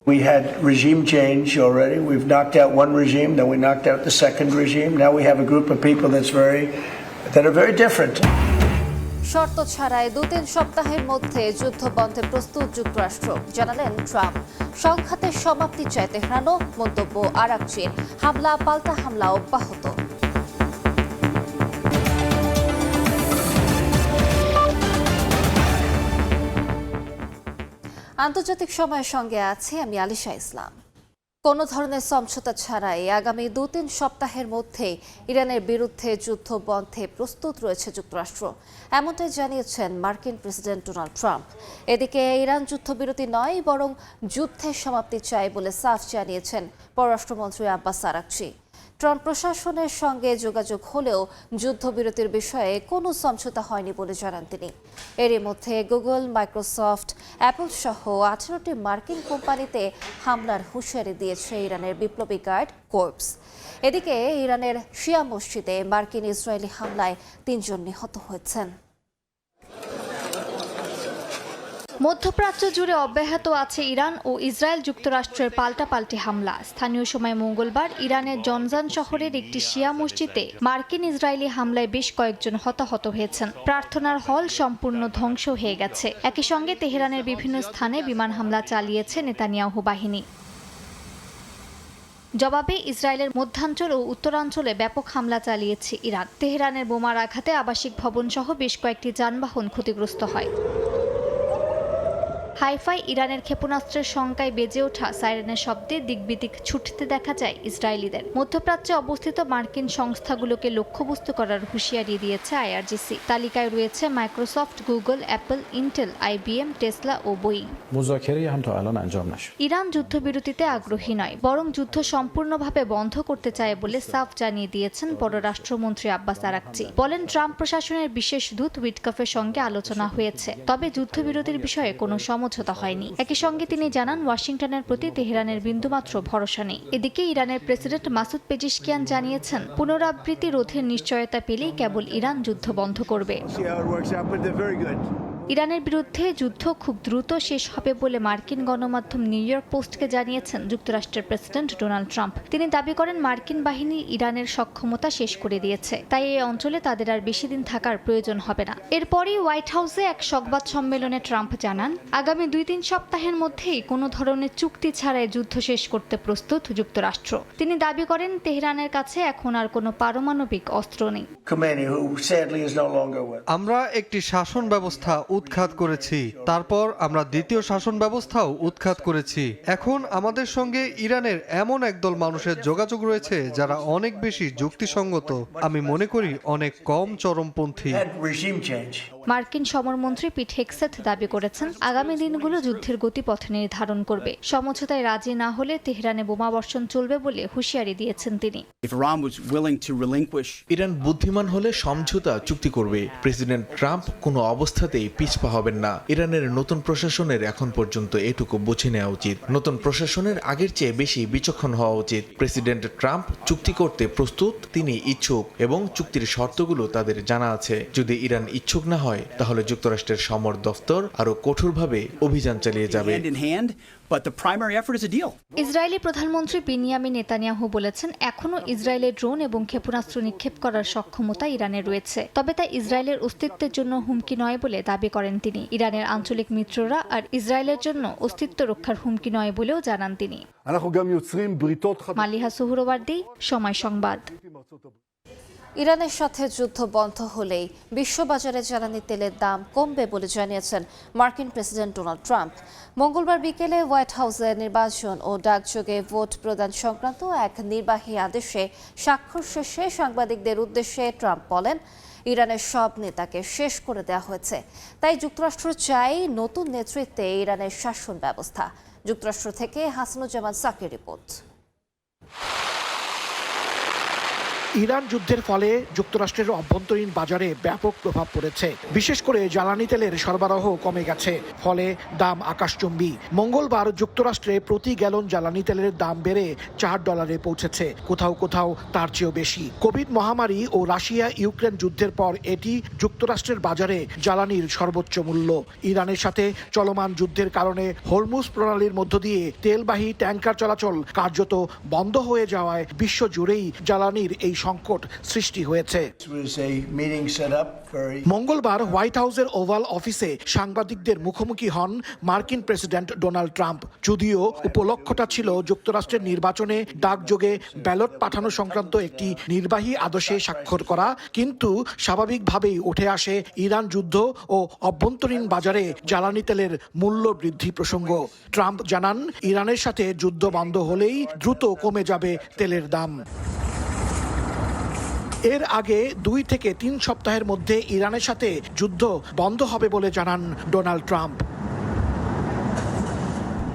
We had regime change already. We've knocked out one regime, then we knocked out the second regime. Now we have a group of people that are very different. শর্ত ছাড়াই 2-3 সপ্তাহের মধ্যে যুদ্ধবন্ধে প্রস্তুত যুক্তরাষ্ট্র, জানালেন Trump. সংঘাতের সমাপ্তি চায় তেহরানও, মন্তব্য আরাকচির। হামলা পাল্টা হামলা অব্যাহত। আন্তর্জাতিক সময়ের সঙ্গে আছি আমি আলিশা ইসলাম। কোনো ধরনের সমঝোতা ছাড়াই আগামী 2-3 সপ্তাহের মধ্যে ইরানের বিরুদ্ধে যুদ্ধ বন্ধে প্রস্তুত রয়েছে যুক্তরাষ্ট্র, এমনটাই জানিয়েছেন মার্কিন প্রেসিডেন্ট ডোনাল্ড ট্রাম্প। এদিকে ইরান যুদ্ধবিরতি নয়, বরং যুদ্ধের সমাপ্তি চায় বলে সাফ জানিয়েছেন পররাষ্ট্রমন্ত্রী আব্বাস আরাকচি। ট্রাম্প প্রশাসনের সঙ্গে যোগাযোগ হলেও যুদ্ধবিরতির বিষয়ে কোনো সমঝোতা হয়নি বলে জানান তিনি। এরই মধ্যে গুগল, মাইক্রোসফট, অ্যাপল সহ 18টি মার্কিন কোম্পানিতে হামলার হুঁশিয়ারি দিয়েছে ইরানের বিপ্লবী গার্ড কর্পস। এদিকে ইরানের শিয়া মসজিদে মার্কিন ইসরায়েলি হামলায় 3 জন নিহত হয়েছেন। মধ্যপ্রাচ্য জুড়ে অব্যাহত আছে ইরান ও ইসরায়েল যুক্তরাষ্ট্রের পাল্টাপাল্টি হামলা। স্থানীয় সময় মঙ্গলবার ইরানের জনজান শহরের একটি শিয়া মসজিদে মার্কিন ইসরায়েলি হামলায় বেশ কয়েকজন হতাহত হয়েছেন। প্রার্থনার হল সম্পূর্ণ ধ্বংস হয়ে গেছে। একই সঙ্গে তেহরানের বিভিন্ন স্থানে বিমান হামলা চালিয়েছে নেতানিয়াহু বাহিনী। জবাবে ইসরায়েলের মধ্যাঞ্চল ও উত্তরাঞ্চলে ব্যাপক হামলা চালিয়েছে ইরান। তেহরানের বোমার আঘাতে আবাসিক ভবনসহ বেশ কয়েকটি যানবাহন ক্ষতিগ্রস্ত হয়। হাইফাই ইরানের ক্ষেপণাস্ত্রের শঙ্কায় বেজে ওঠা সাইরেনের শব্দে দিকবিদিক ছুটতে দেখা যায় ইসরায়েলিদের। মধ্যপ্রাচ্যে অবস্থিত মার্কিন সংস্থাগুলোকে লক্ষ্যবস্তু করার হুঁশিয়ারি দিয়েছে আইআরজিসি। তালিকায় রয়েছে Microsoft, Google, Apple, Intel, IBM, Tesla ও বোয়িং। ইরান যুদ্ধবিরতিতে আগ্রহী নয়, বরং যুদ্ধ সম্পূর্ণভাবে বন্ধ করতে চায় বলে সাফ জানিয়ে দিয়েছেন পররাষ্ট্রমন্ত্রী আব্বাস আরাকচি। বলেন, ট্রাম্প প্রশাসনের বিশেষ দূত উইটকফের সঙ্গে আলোচনা হয়েছে, তবে যুদ্ধবিরতির বিষয়ে কোনো সমঝোতা হয়নি। একই সঙ্গে তিনি জানান, ওয়াশিংটনের প্রতি তেহরানের বিন্দুমাত্র ভরসা নেই। এদিকে ইরানের প্রেসিডেন্ট মাসুদ পেজিশকিয়ান জানিয়েছেন, পুনরাবৃত্তি রোধের নিশ্চয়তা পেলেই কেবল ইরান যুদ্ধ বন্ধ করবে। ইরানের বিরুদ্ধে যুদ্ধ খুব দ্রুত শেষ হবে বলে মার্কিন গণমাধ্যম নিউ ইয়র্ক পোস্টকে জানিয়েছেন যুক্তরাষ্ট্রের প্রেসিডেন্ট ডোনাল্ড ট্রাম্প। তিনি দাবি করেন, মার্কিন বাহিনী ইরানের সক্ষমতা শেষ করে দিয়েছে, তাই এই অঞ্চলে তাদের আর বেশি দিন থাকার প্রয়োজন হবে না। এরপরই হোয়াইট হাউসে এক সংবাদ সম্মেলনে ট্রাম্প জানান, আগামী 2-3 সপ্তাহের মধ্যেই কোনো ধরনের চুক্তি ছাড়াই যুদ্ধ শেষ করতে প্রস্তুত যুক্তরাষ্ট্র। তিনি দাবি করেন, তেহরানের কাছে এখন আর কোনো পারমাণবিক অস্ত্র নেই। আমরা একটি শাসন ব্যবস্থা উৎখাত করেছি, তারপর আমরা দ্বিতীয় শাসন ব্যবস্থাও উৎখাত করেছি। এখন আমাদের সঙ্গে ইরানের এমন একদল মানুষের যোগাযোগ রয়েছে যারা অনেক বেশি যুক্তিসঙ্গত, আমি মনে করি অনেক কম চরমপন্থী। মার্কিন সমরমন্ত্রী পিট হেগসেথ দাবি করেছেন, আগামী দিনগুলো যুদ্ধের গতিপথ নির্ধারণ করবে। সমঝোতায় রাজি না হলে তেহরানে বোমাবর্ষণ চলবে বলে হুঁশিয়ারি দিয়েছেন তিনি। ইরান বুদ্ধিমান হলে সমঝোতা চুক্তি করবে। প্রেসিডেন্ট ট্রাম্প কোনো অবস্থাতেই পিছপা হবেন না। ইরানের নতুন প্রশাসনের এখন পর্যন্ত এটুকু বুঝে নেওয়া উচিত, নতুন প্রশাসনের আগের চেয়ে বেশি বিচক্ষণ হওয়া উচিত। প্রেসিডেন্ট ট্রাম্প চুক্তি করতে প্রস্তুত, তিনি ইচ্ছুক এবং চুক্তির শর্তগুলো তাদের জানা আছে। যদি ইরান ইচ্ছুক না হয়, তাহলে যুক্তরাষ্ট্রের সমর দফতর আরো কঠোরভাবে অভিযান চালিয়ে যাবে। ইসরায়েলি প্রধানমন্ত্রী বিনিয়ামিন নেতানিয়াহু বলেছেন, এখনও ইসরায়েলের ড্রোন এবং ক্ষেপণাস্ত্র নিক্ষেপ করার সক্ষমতা ইরানের রয়েছে, তবে তা ইসরায়েলের অস্তিত্বের জন্য হুমকি নয় বলে দাবি করেন তিনি। ইরানের আঞ্চলিক মিত্ররা আর ইসরায়েলের জন্য অস্তিত্ব রক্ষার হুমকি নয় বলেও জানান তিনি। মালিহা সুহরওয়ার্দী, সময় সংবাদ। ইরানের সাথে যুদ্ধ বন্ধ হলেই বিশ্ববাজারে জ্বালানি তেলের দাম কমবে বলে জানিয়েছেন মার্কিন প্রেসিডেন্ট ডোনাল্ড ট্রাম্প। মঙ্গলবার বিকেলে হোয়াইট হাউসে নির্বাচন ও ডাকযোগে ভোট প্রদান সংক্রান্ত এক নির্বাহী আদেশে স্বাক্ষর শেষে সাংবাদিকদের উদ্দেশ্যে ট্রাম্প বলেন, ইরানের সব নেতাকে শেষ করে দেওয়া হয়েছে, তাই যুক্তরাষ্ট্র চাই নতুন নেতৃত্বে ইরানের শাসন ব্যবস্থা। যুক্তরাষ্ট্র থেকে হাসানুজ্জামান সাকির রিপোর্ট। ইরান যুদ্ধের ফলে যুক্তরাষ্ট্রের অভ্যন্তরীণ বাজারে ব্যাপক প্রভাব পড়েছে। বিশেষ করে জ্বালানি তেলের সরবরাহ কমে গেছে, ফলে দাম আকাশচুম্বী। মঙ্গলবার যুক্তরাষ্ট্রে প্রতি গ্যালন জ্বালানি তেলের দাম বেড়ে $4 পৌঁছেছে, কোথাও কোথাও তার চেয়েও বেশি। কোভিড মহামারী ও রাশিয়া ইউক্রেন যুদ্ধের পর এটি যুক্তরাষ্ট্রের বাজারে জ্বালানির সর্বোচ্চ মূল্য। ইরানের সাথে চলমান যুদ্ধের কারণে হরমুজ প্রণালীর মধ্য দিয়ে তেলবাহী ট্যাঙ্কার চলাচল কার্যত বন্ধ হয়ে যাওয়ায় বিশ্বজুড়েই জ্বালানির এই সংকট সৃষ্টি হয়েছে। মঙ্গলবার হোয়াইট হাউসের ওভাল অফিসে সাংবাদিকদের মুখোমুখি হন মার্কিন প্রেসিডেন্ট ডোনাল্ড ট্রাম্প। যদিও উপলক্ষ্যটা ছিল যুক্তরাষ্ট্রের নির্বাচনে ডাকযোগে ব্যালট পাঠানো সংক্রান্ত একটি নির্বাহী আদেশে স্বাক্ষর করা, কিন্তু স্বাভাবিকভাবেই উঠে আসে ইরান যুদ্ধ ও অভ্যন্তরীণ বাজারে জ্বালানি তেলের মূল্য বৃদ্ধি প্রসঙ্গ। ট্রাম্প জানান, ইরানের সাথে যুদ্ধ বন্ধ হলেই দ্রুত কমে যাবে তেলের দাম। এর আগে 2 থেকে 3 সপ্তাহের মধ্যে ইরানের সাথে যুদ্ধ বন্ধ হবে বলে জানান ডোনাল্ড ট্রাম্প।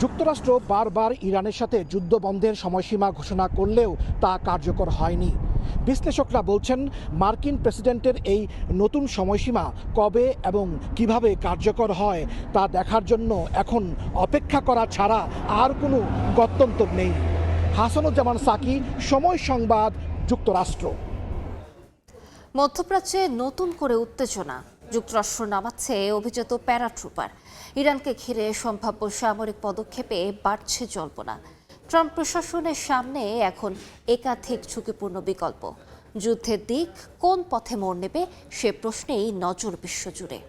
যুক্তরাষ্ট্র বারবার ইরানের সাথে যুদ্ধ বন্ধের সময়সীমা ঘোষণা করলেও তা কার্যকর হয়নি। বিশ্লেষকরা বলছেন, মার্কিন প্রেসিডেন্টের এই নতুন সময়সীমা কবে এবং কিভাবে কার্যকর হয় তা দেখার জন্য এখন অপেক্ষা করা ছাড়া আর কোনো গত্যন্তর নেই। হাসানুজ্জামান সাকি, সময় সংবাদ, যুক্তরাষ্ট্র। মধ্যপ্রাচ্যে নতুন করে উত্তেজনা, যুক্তরাষ্ট্র নামাচ্ছে অভিজাত প্যারাট্রুপার। ইরানকে ঘিরে সম্ভাব্য সামরিক পদক্ষেপে বাড়ছে জল্পনা। ট্রাম্প প্রশাসনের সামনে এখন একাধিক ঝুঁকিপূর্ণ বিকল্প। যুদ্ধের দিক কোন পথে মোড় নেবে সে প্রশ্নেই নজর বিশ্বজুড়ে।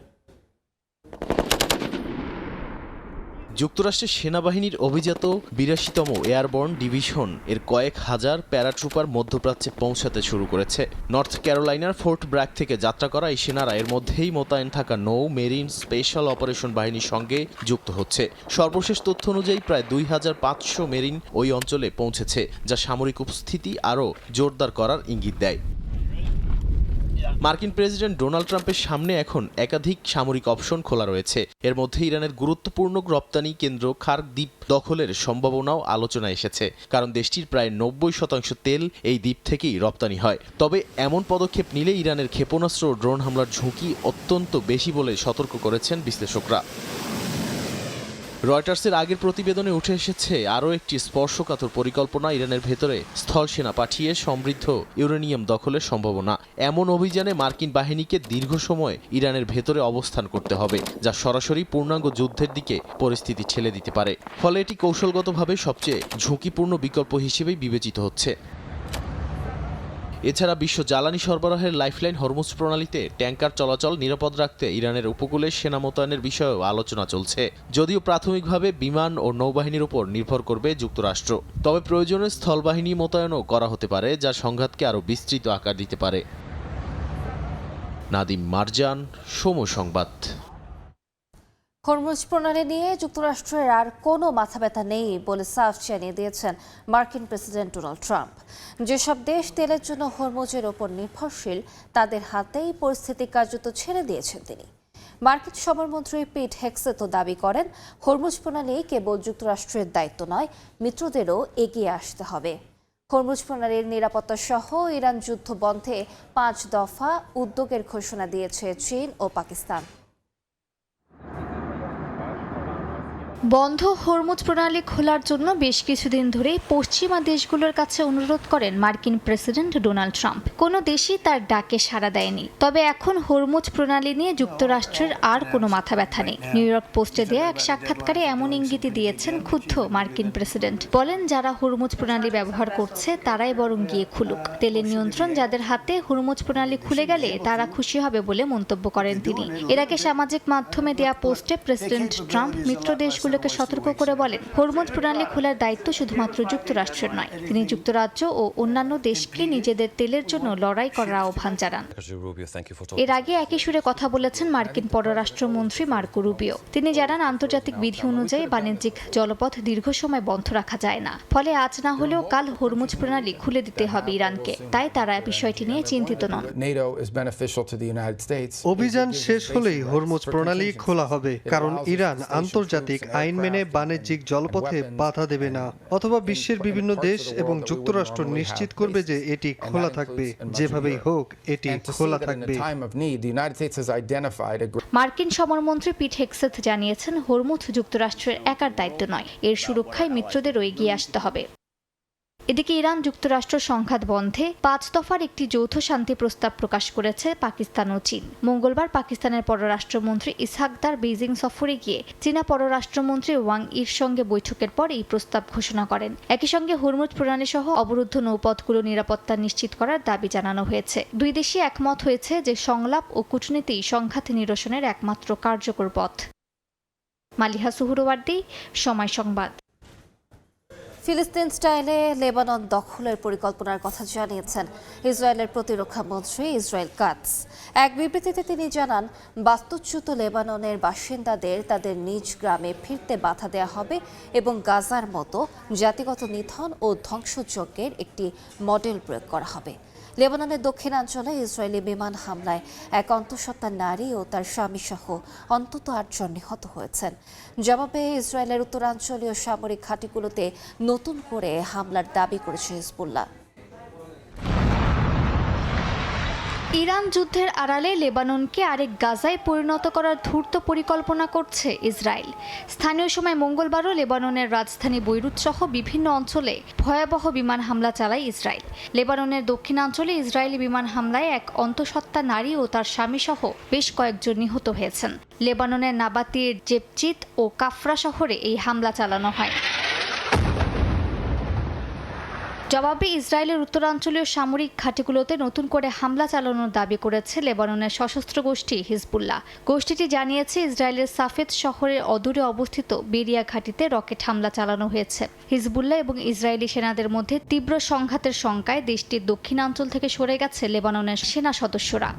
যুক্তরাষ্ট্রের সেনাবাহিনীর অভিজাত 82তম এয়ারবর্ন ডিভিশন এর কয়েক হাজার প্যারাট্রুপার মধ্যপ্রাচ্যে পৌঁছাতে শুরু করেছে। নর্থ ক্যারোলাইনার ফোর্ট ব্র্যাগ থেকে যাত্রা করা এই সেনারা এর মধ্যেই মোতায়েন থাকা নৌ, মেরিন, স্পেশাল অপারেশন বাহিনীর সঙ্গে যুক্ত হচ্ছে। সর্বশেষ তথ্য অনুযায়ী প্রায় 2500 মেরিন ওই অঞ্চলে পৌঁছেছে, যা সামরিক উপস্থিতি আরও জোরদার করার ইঙ্গিত দেয়। মার্কিন প্রেসিডেন্ট ডোনাল্ড ট্রাম্পের সামনে এখন একাধিক সামরিক অপশন খোলা রয়েছে। এর মধ্যে ইরানের গুরুত্বপূর্ণ রপ্তানি কেন্দ্র খার্ক দ্বীপ দখলের সম্ভাবনাও আলোচনায় এসেছে, কারণ দেশটির প্রায় 90% তেল এই দ্বীপ থেকেই রপ্তানি হয়। তবে এমন পদক্ষেপ নিলে ইরানের ক্ষেপণাস্ত্র ও ড্রোন হামলার ঝুঁকি অত্যন্ত বেশি বলে সতর্ক করেছেন বিশ্লেষকরা। রয়টার্সের আগের প্রতিবেদনে উঠে এসেছে আরও একটি স্পর্শকাতর পরিকল্পনা, ইরানের ভেতরে স্থল সেনা পাঠিয়ে সমৃদ্ধ ইউরেনিয়াম দখলের সম্ভাবনা। এমন অভিযানে মার্কিন বাহিনীকে দীর্ঘ সময় ইরানের ভেতরে অবস্থান করতে হবে, যা সরাসরি পূর্ণাঙ্গ যুদ্ধের দিকে পরিস্থিতি ঠেলে দিতে পারে। ফলে এটি কৌশলগতভাবে সবচেয়ে ঝুঁকিপূর্ণ বিকল্প হিসেবেই বিবেচিত হচ্ছে। এছাড়া বিশ্ব জ্বালানি সরবরাহের লাইফলাইন হরমুজ প্রণালীতে ট্যাঙ্কার চলাচল নিরাপদ রাখতে ইরানের উপকূলে সেনা মোতায়েনের বিষয়েও আলোচনা চলছে। যদিও প্রাথমিকভাবে বিমান ও নৌবাহিনীর উপর নির্ভর করবে যুক্তরাষ্ট্র, তবে প্রয়োজনে স্থলবাহিনী মোতায়েনও করা হতে পারে, যা সংঘাতকে আরও বিস্তৃত আকার দিতে পারে। নাদিম মারজান, সময় সংবাদ। হরমুজ প্রণালী নিয়ে যুক্তরাষ্ট্রের আর কোনো মাথাব্যথা নেই বলে সাফ জানিয়ে দিয়েছেন মার্কিন প্রেসিডেন্ট ডোনাল্ড ট্রাম্প। যেসব দেশ তেলের জন্য হরমুজের ওপর নির্ভরশীল, তাদের হাতেই পরিস্থিতি কার্যত ছেড়ে দিয়েছেন তিনি। মার্কিন সমরমন্ত্রী পিট হেগসেথ দাবি করেন, হরমুজ প্রণালী কেবল যুক্তরাষ্ট্রের দায়িত্ব নয়, মিত্রদেরও এগিয়ে আসতে হবে। হরমুজ প্রণালীর নিরাপত্তা সহ ইরান যুদ্ধ বন্ধে 5 দফা উদ্যোগের ঘোষণা দিয়েছে চীন ও পাকিস্তান। বন্ধ হরমুজ প্রণালী খোলার জন্য বেশ কিছুদিন ধরেই পশ্চিমা দেশগুলোর কাছে অনুরোধ করেন মার্কিন প্রেসিডেন্ট ডোনাল্ড ট্রাম্প। কোনো দেশই তার ডাকে সাড়া দেয়নি। তবে এখন হরমুজ প্রণালী নিয়ে যুক্তরাষ্ট্রের আর কোনো মাথা ব্যথা নেই। নিউ ইয়র্ক পোস্টে দেয়া এক সাক্ষাৎকারে এমন ইঙ্গিতই দিয়েছেন ক্ষুব্ধ মার্কিন প্রেসিডেন্ট। বলেন, যারা হরমুজ প্রণালী ব্যবহার করছে তারাই বরং গিয়ে খুলুক। তেলের নিয়ন্ত্রণ যাদের হাতে, হরমুজ প্রণালী খুলে গেলে তারা খুশি হবে বলে মন্তব্য করেন তিনি। এর আগে সামাজিক মাধ্যমে দেয়া পোস্টে প্রেসিডেন্ট ট্রাম্প মিত্র দেশগুলোকে সতর্ক করে বলেন, হরমুজ প্রণালী খোলার দায়িত্ব শুধুমাত্র যুক্তরাষ্ট্রের নয়। তিনি যুক্তরাজ্য ও অন্যান্য দেশকে নিজেদের তেলের জন্য লড়াই করার আহ্বান জানান। এর আগে একই সুরে কথা বলেছেন মার্কিন পররাষ্ট্রমন্ত্রী মার্কো রুবিও। তিনি জানান, আন্তর্জাতিক বিধি অনুযায়ী বাণিজ্যিক জলপথ দীর্ঘ সময় বন্ধ রাখা যায় না। ফলে আজ না হলেও কাল হরমুজ প্রণালী খুলে দিতে হবে ইরানকে। তাই তারা বিষয়টি নিয়ে চিন্তিত নন। অভিযান শেষ হলেই হরমুজ প্রণালী খোলা হবে, কারণ ইরান আন্তর্জাতিক আইন মেনে বাণিজ্যিক জলপথে বাধা দেবে না, অথবা বিশ্বের বিভিন্ন দেশ এবং যুক্তরাষ্ট্র নিশ্চিত করবে যে এটি খোলা থাকবে। যেভাবেই হোক এটি খোলা থাকবে। মার্কিন সমরমন্ত্রী পিট হেগসেথ জানিয়েছেন, হরমুজ যুক্তরাষ্ট্রের একার দায়িত্ব নয়, এর সুরক্ষায় মিত্রদেরও এগিয়ে আসতে হবে। এদিকে ইরান যুক্তরাষ্ট্র সংঘাত বন্ধে 5 দফার একটি যৌথ শান্তি প্রস্তাব প্রকাশ করেছে পাকিস্তান ও চীন। মঙ্গলবার পাকিস্তানের পররাষ্ট্রমন্ত্রী ইসহাকদার বেইজিং সফরে গিয়ে চীনা পররাষ্ট্রমন্ত্রী ওয়াং ইর সঙ্গে বৈঠকের পর এই প্রস্তাব ঘোষণা করেন। একই সঙ্গে হরমুজ প্রণালী সহ অবরুদ্ধ নৌপথগুলো নিরাপত্তা নিশ্চিত করার দাবি জানানো হয়েছে। দুই দেশই একমত হয়েছে যে সংলাপ ও কূটনীতি সংঘাত নিরসনের একমাত্র কার্যকর পথ। মালিহা সুহরওয়ার্দী, সময় সংবাদ। ফিলিস্তিন স্টাইলে লেবানন দখলের পরিকল্পনার কথা জানিয়েছেন ইসরায়েলের প্রতিরক্ষা মন্ত্রী ইসরায়েল কাটস। এক বিবৃতিতে তিনি জানান, বাস্তুচ্যুত লেবাননের বাসিন্দাদের তাদের নিজ গ্রামে ফিরতে বাধা দেওয়া হবে এবং গাজার মতো জাতিগত নিধন ও ধ্বংসযজ্ঞের একটি মডেল প্রয়োগ করা হবে। লেবাননের দক্ষিণাঞ্চলে ইসরায়েলি বিমান হামলায় এক অন্তঃসত্ত্বা নারী ও তার স্বামী সহ অন্তত 8 জন নিহত হয়েছেন। জবাবে ইসরায়েলের উত্তরাঞ্চলীয় সামরিক ঘাঁটিগুলোতে নতুন করে হামলার দাবি করেছে হিজবুল্লাহ। ইরান যুদ্ধের আড়ালে লেবাননকে আরেক গাজায় পরিণত করার ধূর্ত পরিকল্পনা করছে ইসরায়েল। স্থানীয় সময় মঙ্গলবারও লেবাননের রাজধানী বৈরুত সহ বিভিন্ন অঞ্চলে ভয়াবহ বিমান হামলা চালায় ইসরায়েল। লেবাননের দক্ষিণাঞ্চলে ইসরায়েলি বিমান হামলায় এক অন্তঃসত্ত্বা নারী ও তার স্বামী সহ বেশ কয়েকজন নিহত হয়েছেন। লেবাননের নাবাতির জেপচিত ও কাফরা শহরে এই হামলা চালানো হয়। জবাবে ইসরায়েলের উত্তরাঞ্চলীয় সামরিক ঘাঁটিগুলোতে নতুন করে হামলা চালানোর দাবি করেছে লেবাননের সশস্ত্র গোষ্ঠী হিজবুল্লাহ। গোষ্ঠীটি জানিয়েছে, ইসরায়েলের সাফেদ শহরের অদূরে অবস্থিত বেরিয়া ঘাঁটিতে রকেট হামলা চালানো হয়েছে। হিজবুল্লাহ এবং ইসরায়েলি সেনাদের মধ্যে তীব্র সংঘাতের শঙ্কায় দেশটির দক্ষিণাঞ্চল থেকে সরে গেছে লেবাননের সেনা সদস্যরা।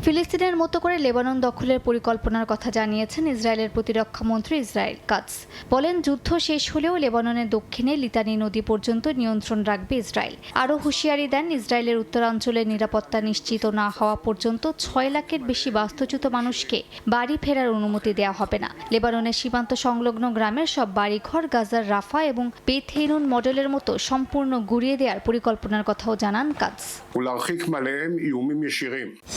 ফিলিস্তিনের মতো করে লেবানন দখলের পরিকল্পনার কথা জানিয়েছেন ইসরায়েলের প্রতিরক্ষা মন্ত্রী ইসরায়েল কাটস। বলেন, যুদ্ধ শেষ হলেও লেবাননের দক্ষিণে লিতানি নদী পর্যন্ত নিয়ন্ত্রণ রাখবে ইসরায়েল। আরও হুঁশিয়ারি দেন, ইসরায়েলের উত্তরাঞ্চলের নিরাপত্তা নিশ্চিত না হওয়া পর্যন্ত 6 লাখের বেশি বাস্তুচ্যুত মানুষকে বাড়ি ফেরার অনুমতি দেওয়া হবে না। লেবাননের সীমান্ত সংলগ্ন গ্রামের সব বাড়িঘর গাজার রাফা এবং বেথ হেনুন মডেলের মতো সম্পূর্ণ গুড়িয়ে দেওয়ার পরিকল্পনার কথাও জানান কাটস।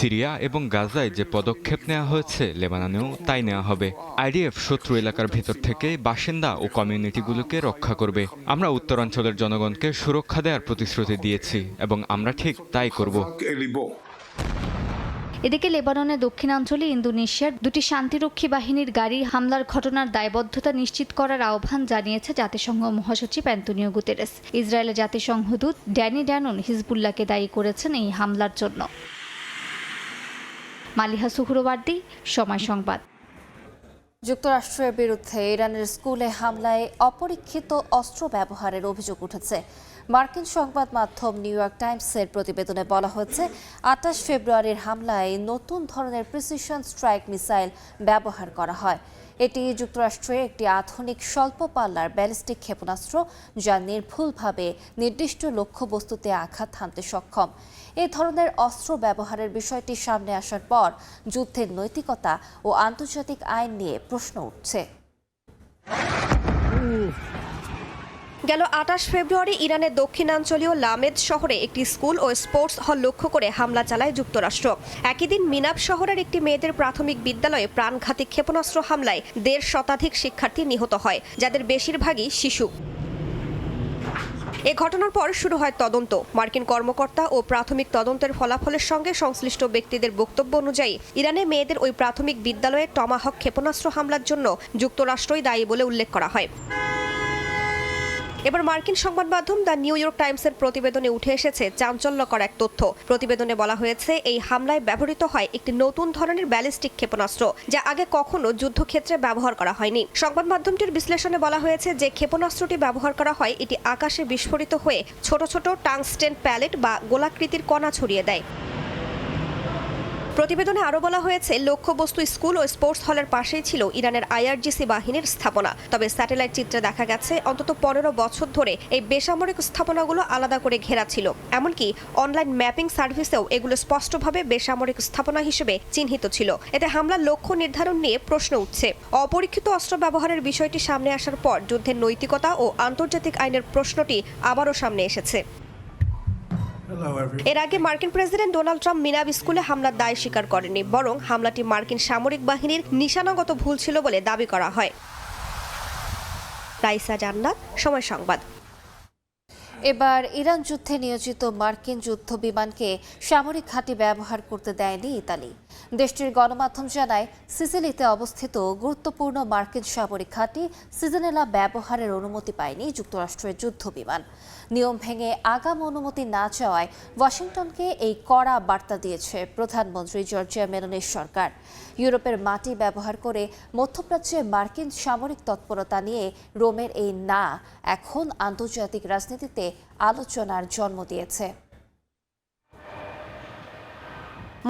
সিরিয়া এবং গাজায় যে পদক্ষেপ নেওয়া হয়েছে, লেবাননেও তাই নেওয়া হবে। আইডিএফ শত্রু এলাকার ভেতর থেকে বাসিন্দা ও কমিউনিটিগুলোকে রক্ষা করবে। আমরা উত্তরাঞ্চলের জনগণকে সুরক্ষা দেওয়ার প্রতিশ্রুতি দিয়েছি এবং আমরা ঠিক তাই করব। এদিকে লেবাননের দক্ষিণাঞ্চলে ইন্দোনেশিয়ার 2টি শান্তিরক্ষী বাহিনীর গাড়ি হামলার ঘটনার দায়বদ্ধতা নিশ্চিত করার আহ্বান জানিয়েছে জাতিসংঘ মহাসচিব অ্যান্তোনিও গুতেরেস। ইসরায়েলের জাতিসংঘ দূত ড্যানি ড্যানন হিজবুল্লাহকে দায়ী করেছেন এই হামলার জন্য। মালিহা সুহরওয়ার্দী, সময় সংবাদ। যুক্তরাষ্ট্রের বিরুদ্ধে ইরানের স্কুলে হামলায় অপরীক্ষিত অস্ত্র ব্যবহারের অভিযোগ উঠেছে। মার্কিন সংবাদ মাধ্যম নিউ ইয়র্ক টাইমসের প্রতিবেদনে বলা হয়েছে, 28 ফেব্রুয়ারির হামলায় নতুন ধরনের প্রিসিশন স্ট্রাইক মিসাইল ব্যবহার করা হয়। এটি যুক্তরাষ্ট্রের একটি আধুনিক স্বল্প পাল্লার ব্যালিস্টিক ক্ষেপণাস্ত্র, যা নির্ভুলভাবে নির্দিষ্ট লক্ষ্যবস্তুতে আঘাত হানতে সক্ষম। এই ধরনের অস্ত্র ব্যবহারের বিষয়টি সামনে আসার পর যুদ্ধের নৈতিকতা ও আন্তর্জাতিক আইন নিয়ে প্রশ্ন উঠছে। গেল 28 ফেব্রুয়ারি ইরানের দক্ষিণাঞ্চলীয় লামেদ শহরে একটি স্কুল ও স্পোর্টস হল লক্ষ্য করে হামলা চালায় যুক্তরাষ্ট্র। একই দিন মিনাব শহরের একটি মেয়েদের প্রাথমিক বিদ্যালয়ে প্রাণঘাতী ক্ষেপণাস্ত্র হামলায় 1.5 শতাধিক শিক্ষার্থী নিহত হয়, যাদের বেশিরভাগই শিশু। এ ঘটনার পর শুরু হয় তদন্ত। মার্কিন কর্মকর্তা ও প্রাথমিক তদন্তের ফলাফলের সঙ্গে সংশ্লিষ্ট ব্যক্তিদের বক্তব্য অনুযায়ী ইরানে মেয়েদের ওই প্রাথমিক বিদ্যালয়ে টমাহক ক্ষেপণাস্ত্র হামলার জন্য যুক্তরাষ্ট্রই দায়ী বলে উল্লেখ করা হয়। এবার মার্কিন সংবাদ মাধ্যম দ্য নিউ ইয়র্ক টাইমসের প্রতিবেদনে উঠে এসেছে চাঞ্চল্যকর এক তথ্য। প্রতিবেদনে বলা হয়েছে, এই হামলায় ব্যবহৃত হয় একটি নতুন ধরনের ব্যালিস্টিক ক্ষেপণাস্ত্র, যা আগে কখনো যুদ্ধক্ষেত্রে ব্যবহার করা হয়নি। সংবাদ মাধ্যমটির বিশ্লেষণে বলা হয়েছে, যে ক্ষেপণাস্ত্রটি ব্যবহার করা হয় এটি আকাশে বিস্ফোরিত হয়ে ছোট ছোট টাংস্টেন প্যালেট বা গোলাকৃতির কণা ছড়িয়ে দেয়। প্রতিবেদনে আরও বলা হয়েছে, লক্ষ্যবস্তু স্কুল ও স্পোর্টস হলের পাশেই ছিল ইরানের IRGC বাহিনীর স্থাপনা। তবে স্যাটেলাইট চিত্রে দেখা গেছে অন্তত 15 বছর ধরে এই বেসামরিক স্থাপনাগুলো আলাদা করে ঘেরা ছিল। এমনকি অনলাইন ম্যাপিং সার্ভিসেও এগুলো স্পষ্টভাবে বেসামরিক স্থাপনা হিসেবে চিহ্নিত ছিল। এতে হামলার লক্ষ্য নির্ধারণ নিয়ে প্রশ্ন উঠছে। অপরীক্ষিত অস্ত্র ব্যবহারের বিষয়টি সামনে আসার পর যুদ্ধের নৈতিকতা ও আন্তর্জাতিক আইনের প্রশ্নটি আবারও সামনে এসেছে। এর আগে মার্কিন প্রেসিডেন্ট ডোনাল্ড ট্রাম্প মিনাব স্কুলে হামলার দায় স্বীকার করেননি, বরং হামলাটি মার্কিন সামরিক বাহিনীর নিশানাগত ভুল ছিল বলে দাবি করা হয়। রাইসা জান্নাত, সময় সংবাদ। এবার ইরান যুদ্ধে নিয়োজিত মার্কিন যুদ্ধ বিমানকে সামরিক ঘাঁটি ব্যবহার করতে দেয়নি ইতালি। দেশটির গণমাধ্যম জানায়, সিসিলিতে অবস্থিত গুরুত্বপূর্ণ মার্কিন সামরিক ঘাঁটি সিজনেলা ব্যবহারের অনুমতি পায়নি যুক্তরাষ্ট্রের যুদ্ধ বিমান। নিয়ম ভেঙে আগাম অনুমতি না চাওয়ায় ওয়াশিংটনকে এই কড়া বার্তা দিয়েছে প্রধানমন্ত্রী জর্জিয়া মেলোনির সরকার। ইউরোপের মাটি ব্যবহার করে মধ্যপ্রাচ্যে মার্কিন সামরিক তৎপরতা নিয়ে রোমের এই না এখন আন্তর্জাতিক রাজনীতিতে আলোচনার জন্ম দিয়েছে।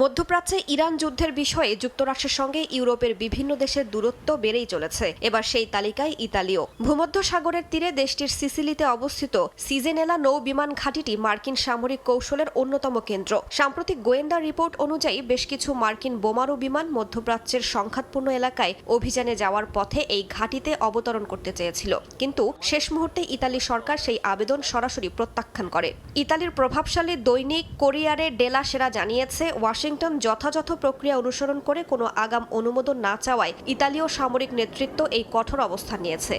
মধ্যপ্রাচ্যে ইরান যুদ্ধের বিষয়ে যুক্তরাষ্ট্রের সঙ্গে ইউরোপের বিভিন্ন দেশের দূরত্ব বেড়েই চলেছে। এবার সেই তালিকায় ইতালিও। ভূমধ্যসাগরের তীরে দেশটির সিসিলিতে অবস্থিত সিজেনেলা নৌ বিমান ঘাঁটিটি মার্কিন সামরিক কৌশলের অন্যতম কেন্দ্র। সাম্প্রতিক গোয়েন্দা রিপোর্ট অনুযায়ী বেশ কিছু মার্কিন বোমারু বিমান মধ্যপ্রাচ্যের সংঘাতপূর্ণ এলাকায় অভিযানে যাওয়ার পথে এই ঘাঁটিতে অবতরণ করতে চেয়েছিল, কিন্তু শেষ মুহূর্তে ইতালি সরকার সেই আবেদন সরাসরি প্রত্যাখ্যান করে। ইতালির প্রভাবশালী দৈনিক কোরিয়ারে ডেলা সেরা জানিয়েছে, ওয়াশিংটন যথাযথ প্রক্রিয়া অনুসরণ করে কোনো আগাম অনুমোদন না চাওয়ায় ইতালীয় সামরিক নেতৃত্ব এই কঠোর অবস্থান নিয়েছে।